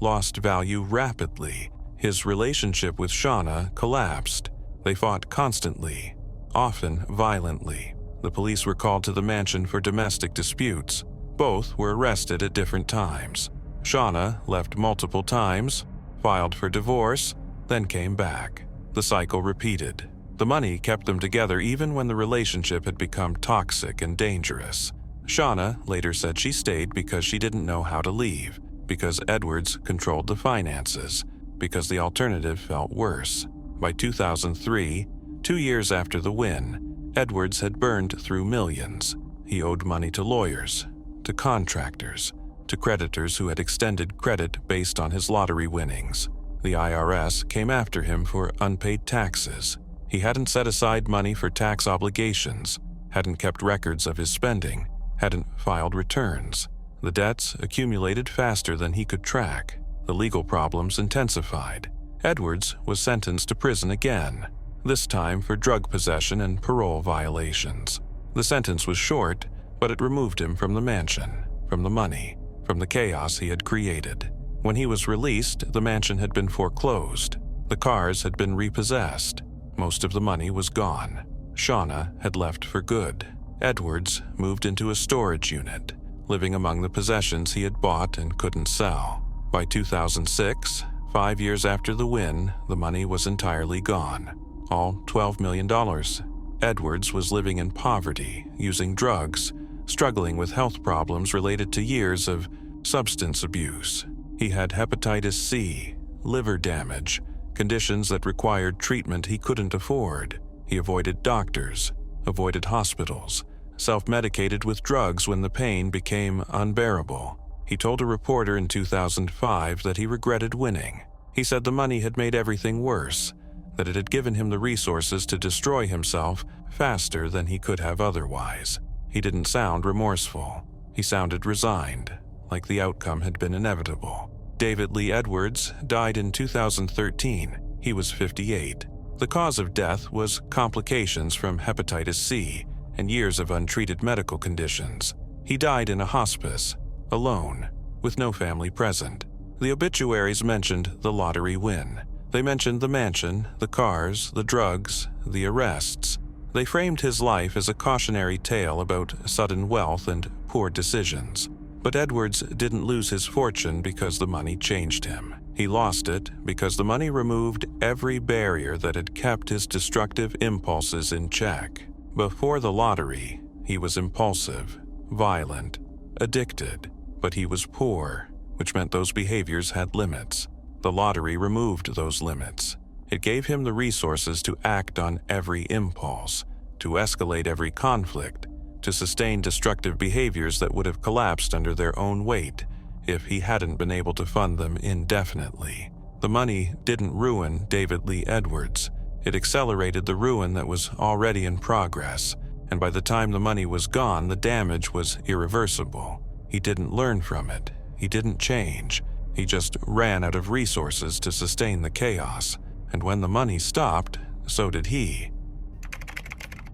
lost value rapidly. His relationship with Shauna collapsed. They fought constantly, often violently. The police were called to the mansion for domestic disputes. Both were arrested at different times. Shauna left multiple times, filed for divorce, then came back. The cycle repeated. The money kept them together even when the relationship had become toxic and dangerous. Shauna later said she stayed because she didn't know how to leave, because Edwards controlled the finances, because the alternative felt worse. By 2003, 2 years after the win, Edwards had burned through millions. He owed money to lawyers, to contractors, to creditors who had extended credit based on his lottery winnings. The IRS came after him for unpaid taxes. He hadn't set aside money for tax obligations, hadn't kept records of his spending, hadn't filed returns. The debts accumulated faster than he could track. The legal problems intensified. Edwards was sentenced to prison again, this time for drug possession and parole violations. The sentence was short, but it removed him from the mansion, from the money, from the chaos he had created. When he was released, the mansion had been foreclosed. The cars had been repossessed. Most of the money was gone. Shauna had left for good. Edwards moved into a storage unit, living among the possessions he had bought and couldn't sell. By 2006, 5 years after the win, the money was entirely gone. All $12 million. Edwards was living in poverty, using drugs, struggling with health problems related to years of substance abuse. He had hepatitis C, liver damage, conditions that required treatment he couldn't afford. He avoided doctors, avoided hospitals, self-medicated with drugs when the pain became unbearable. He told a reporter in 2005 that he regretted winning. He said the money had made everything worse, that it had given him the resources to destroy himself faster than he could have otherwise. He didn't sound remorseful. He sounded resigned, like the outcome had been inevitable. David Lee Edwards died in 2013. He was 58. The cause of death was complications from hepatitis C, and years of untreated medical conditions. He died in a hospice, alone, with no family present. The obituaries mentioned the lottery win. They mentioned the mansion, the cars, the drugs, the arrests. They framed his life as a cautionary tale about sudden wealth and poor decisions. But Edwards didn't lose his fortune because the money changed him. He lost it because the money removed every barrier that had kept his destructive impulses in check. Before the lottery, he was impulsive, violent, addicted, but he was poor, which meant those behaviors had limits. The lottery removed those limits. It gave him the resources to act on every impulse, to escalate every conflict, to sustain destructive behaviors that would have collapsed under their own weight if he hadn't been able to fund them indefinitely. The money didn't ruin David Lee Edwards. It accelerated the ruin that was already in progress, and by the time the money was gone, the damage was irreversible. He didn't learn from it. He didn't change. He just ran out of resources to sustain the chaos, and when the money stopped, so did he.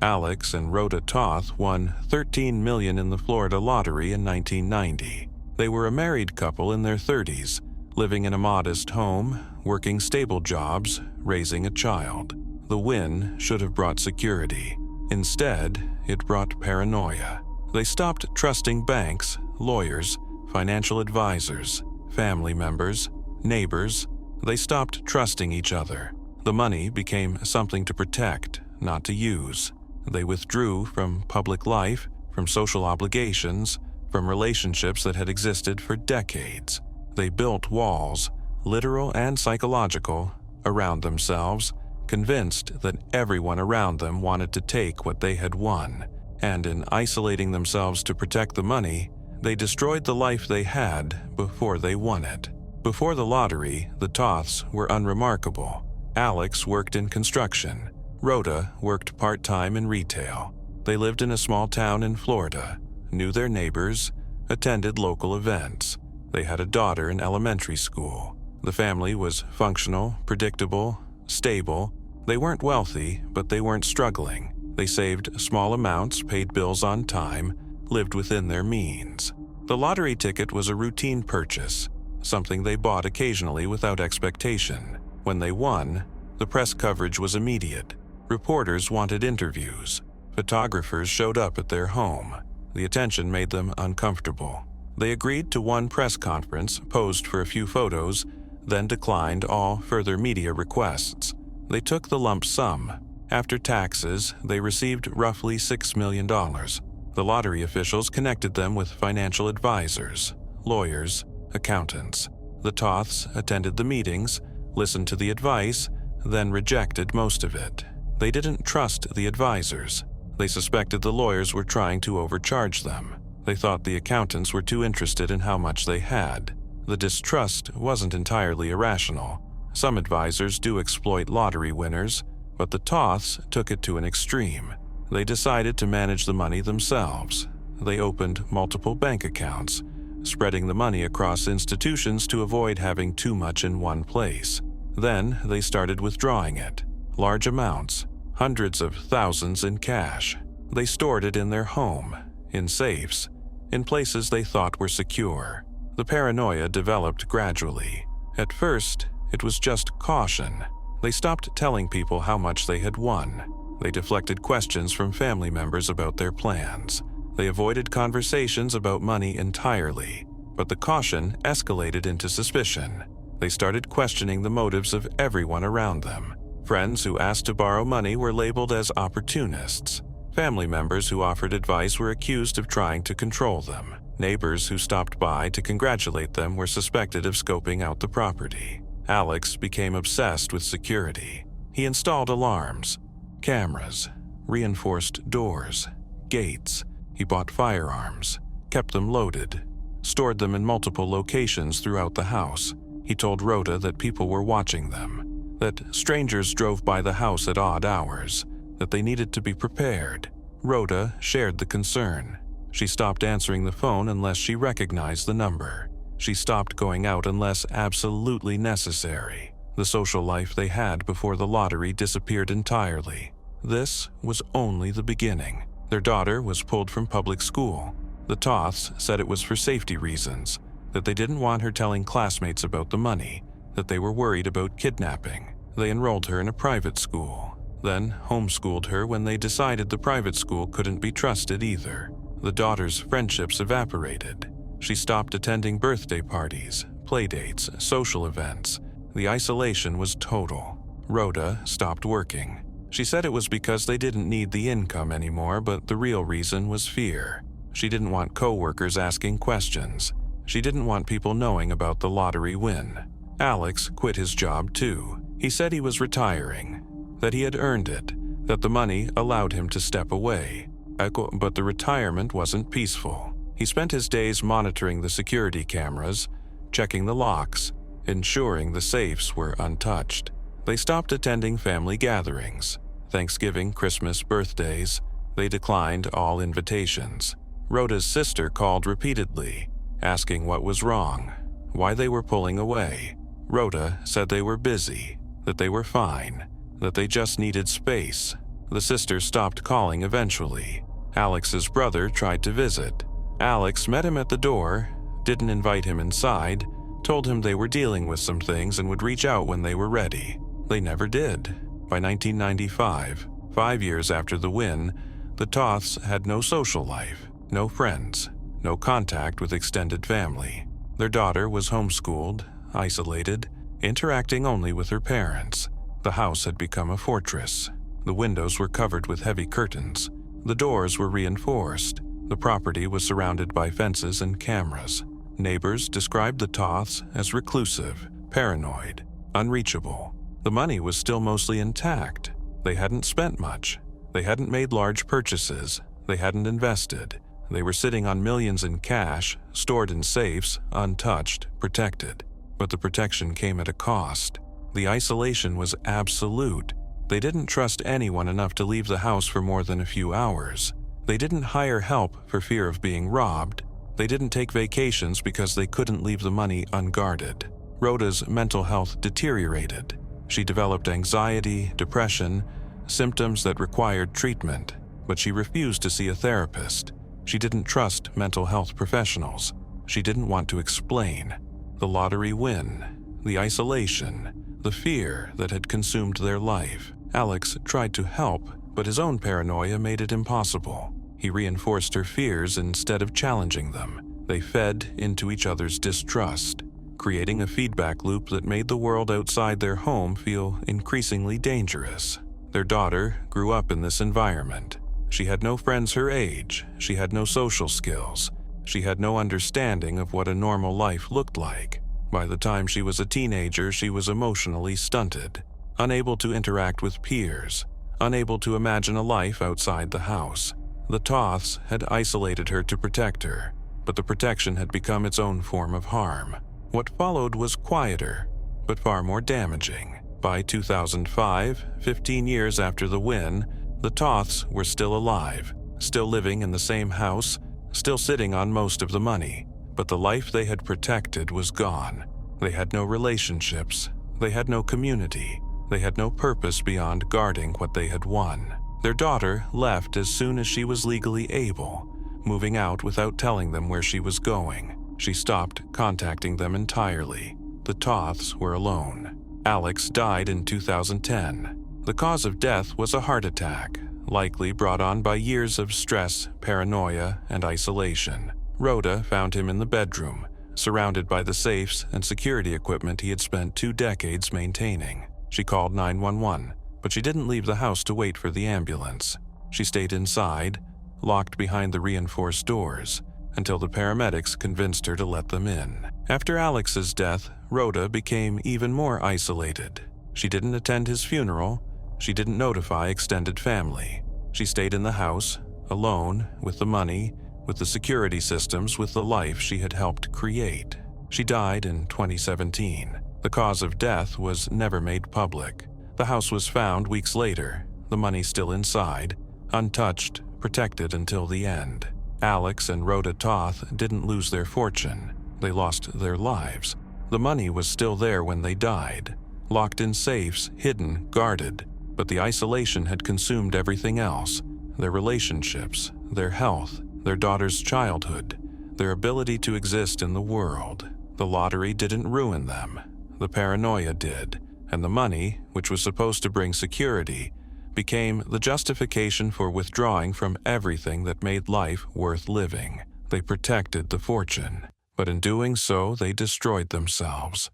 Alex and Rhoda Toth won $13 million in the Florida lottery in 1990. They were a married couple in their 30s, living in a modest home, working stable jobs, raising a child. The win should have brought security. Instead, it brought paranoia. They stopped trusting banks, lawyers, financial advisors, family members, neighbors. They stopped trusting each other. The money became something to protect, not to use. They withdrew from public life, from social obligations, from relationships that had existed for decades. They built walls, literal and psychological, around themselves, convinced that everyone around them wanted to take what they had won. And in isolating themselves to protect the money, they destroyed the life they had before they won it. Before the lottery, the Toths were unremarkable. Alex worked in construction. Rhoda worked part-time in retail. They lived in a small town in Florida, knew their neighbors, attended local events. They had a daughter in elementary school. The family was functional, predictable, stable. They weren't wealthy, but they weren't struggling. They saved small amounts, paid bills on time, lived within their means. The lottery ticket was a routine purchase, something they bought occasionally without expectation. When they won, the press coverage was immediate. Reporters wanted interviews. Photographers showed up at their home. The attention made them uncomfortable. They agreed to one press conference, posed for a few photos, then declined all further media requests. They took the lump sum. After taxes, they received roughly $6 million. The lottery officials connected them with financial advisors, lawyers, accountants. The Toths attended the meetings, listened to the advice, then rejected most of it. They didn't trust the advisors. They suspected the lawyers were trying to overcharge them. They thought the accountants were too interested in how much they had. The distrust wasn't entirely irrational. Some advisors do exploit lottery winners, but the Toths took it to an extreme. They decided to manage the money themselves. They opened multiple bank accounts, spreading the money across institutions to avoid having too much in one place. Then they started withdrawing it, large amounts, hundreds of thousands in cash. They stored it in their home, in safes, in places they thought were secure. The paranoia developed gradually. At first, it was just caution. They stopped telling people how much they had won. They deflected questions from family members about their plans. They avoided conversations about money entirely, but the caution escalated into suspicion. They started questioning the motives of everyone around them. Friends who asked to borrow money were labeled as opportunists. Family members who offered advice were accused of trying to control them. Neighbors who stopped by to congratulate them were suspected of scoping out the property. Alex became obsessed with security. He installed alarms, cameras, reinforced doors, gates. He bought firearms, kept them loaded, stored them in multiple locations throughout the house. He told Rhoda that people were watching them, that strangers drove by the house at odd hours, that they needed to be prepared. Rhoda shared the concern. She stopped answering the phone unless she recognized the number. She stopped going out unless absolutely necessary. The social life they had before the lottery disappeared entirely. This was only the beginning. Their daughter was pulled from public school. The Toths said it was for safety reasons, that they didn't want her telling classmates about the money, that they were worried about kidnapping. They enrolled her in a private school, then homeschooled her when they decided the private school couldn't be trusted either. The daughter's friendships evaporated. She stopped attending birthday parties, playdates, social events. The isolation was total. Rhoda stopped working. She said it was because they didn't need the income anymore, but the real reason was fear. She didn't want coworkers asking questions. She didn't want people knowing about the lottery win. Alex quit his job too. He said he was retiring, that he had earned it, that the money allowed him to step away. But the retirement wasn't peaceful. He spent his days monitoring the security cameras, checking the locks, ensuring the safes were untouched. They stopped attending family gatherings, Thanksgiving, Christmas, birthdays. They declined all invitations. Rhoda's sister called repeatedly, asking what was wrong, why they were pulling away. Rhoda said they were busy, that they were fine, that they just needed space. The sister stopped calling eventually. Alex's brother tried to visit. Alex met him at the door, didn't invite him inside, told him they were dealing with some things and would reach out when they were ready. They never did. By 1995, 5 years after the win, the Toths had no social life, no friends, no contact with extended family. Their daughter was homeschooled, isolated, interacting only with her parents. The house had become a fortress. The windows were covered with heavy curtains. The doors were reinforced. The property was surrounded by fences and cameras. Neighbors described the Toths as reclusive, paranoid, unreachable. The money was still mostly intact. They hadn't spent much. They hadn't made large purchases. They hadn't invested. They were sitting on millions in cash, stored in safes, untouched, protected. But the protection came at a cost. The isolation was absolute. They didn't trust anyone enough to leave the house for more than a few hours. They didn't hire help for fear of being robbed. They didn't take vacations because they couldn't leave the money unguarded. Rhoda's mental health deteriorated. She developed anxiety, depression, symptoms that required treatment, but she refused to see a therapist. She didn't trust mental health professionals. She didn't want to explain. The lottery win, the isolation, the fear that had consumed their life. Alex tried to help, but his own paranoia made it impossible. He reinforced her fears instead of challenging them. They fed into each other's distrust, creating a feedback loop that made the world outside their home feel increasingly dangerous. Their daughter grew up in this environment. She had no friends her age. She had no social skills. She had no understanding of what a normal life looked like. By the time she was a teenager, she was emotionally stunted, unable to interact with peers, unable to imagine a life outside the house. The Toths had isolated her to protect her, but the protection had become its own form of harm. What followed was quieter, but far more damaging. By 2005, 15 years after the win, the Toths were still alive, still living in the same house, still sitting on most of the money. But the life they had protected was gone. They had no relationships. They had no community. They had no purpose beyond guarding what they had won. Their daughter left as soon as she was legally able, moving out without telling them where she was going. She stopped contacting them entirely. The Toths were alone. Alex died in 2010. The cause of death was a heart attack, likely brought on by years of stress, paranoia, and isolation. Rhoda found him in the bedroom, surrounded by the safes and security equipment he had spent 2 decades maintaining. She called 911, but she didn't leave the house to wait for the ambulance. She stayed inside, locked behind the reinforced doors, until the paramedics convinced her to let them in. After Alex's death, Rhoda became even more isolated. She didn't attend his funeral. She didn't notify extended family. She stayed in the house, alone, with the money, with the security systems, with the life she had helped create. She died in 2017. The cause of death was never made public. The house was found weeks later, the money still inside, untouched, protected until the end. Alex and Rhoda Toth didn't lose their fortune. They lost their lives. The money was still there when they died, locked in safes, hidden, guarded, but the isolation had consumed everything else. their relationships, their health, their daughter's childhood, their ability to exist in the world. The lottery didn't ruin them. The paranoia did, and the money, which was supposed to bring security, became the justification for withdrawing from everything that made life worth living. They protected the fortune, but in doing so, they destroyed themselves.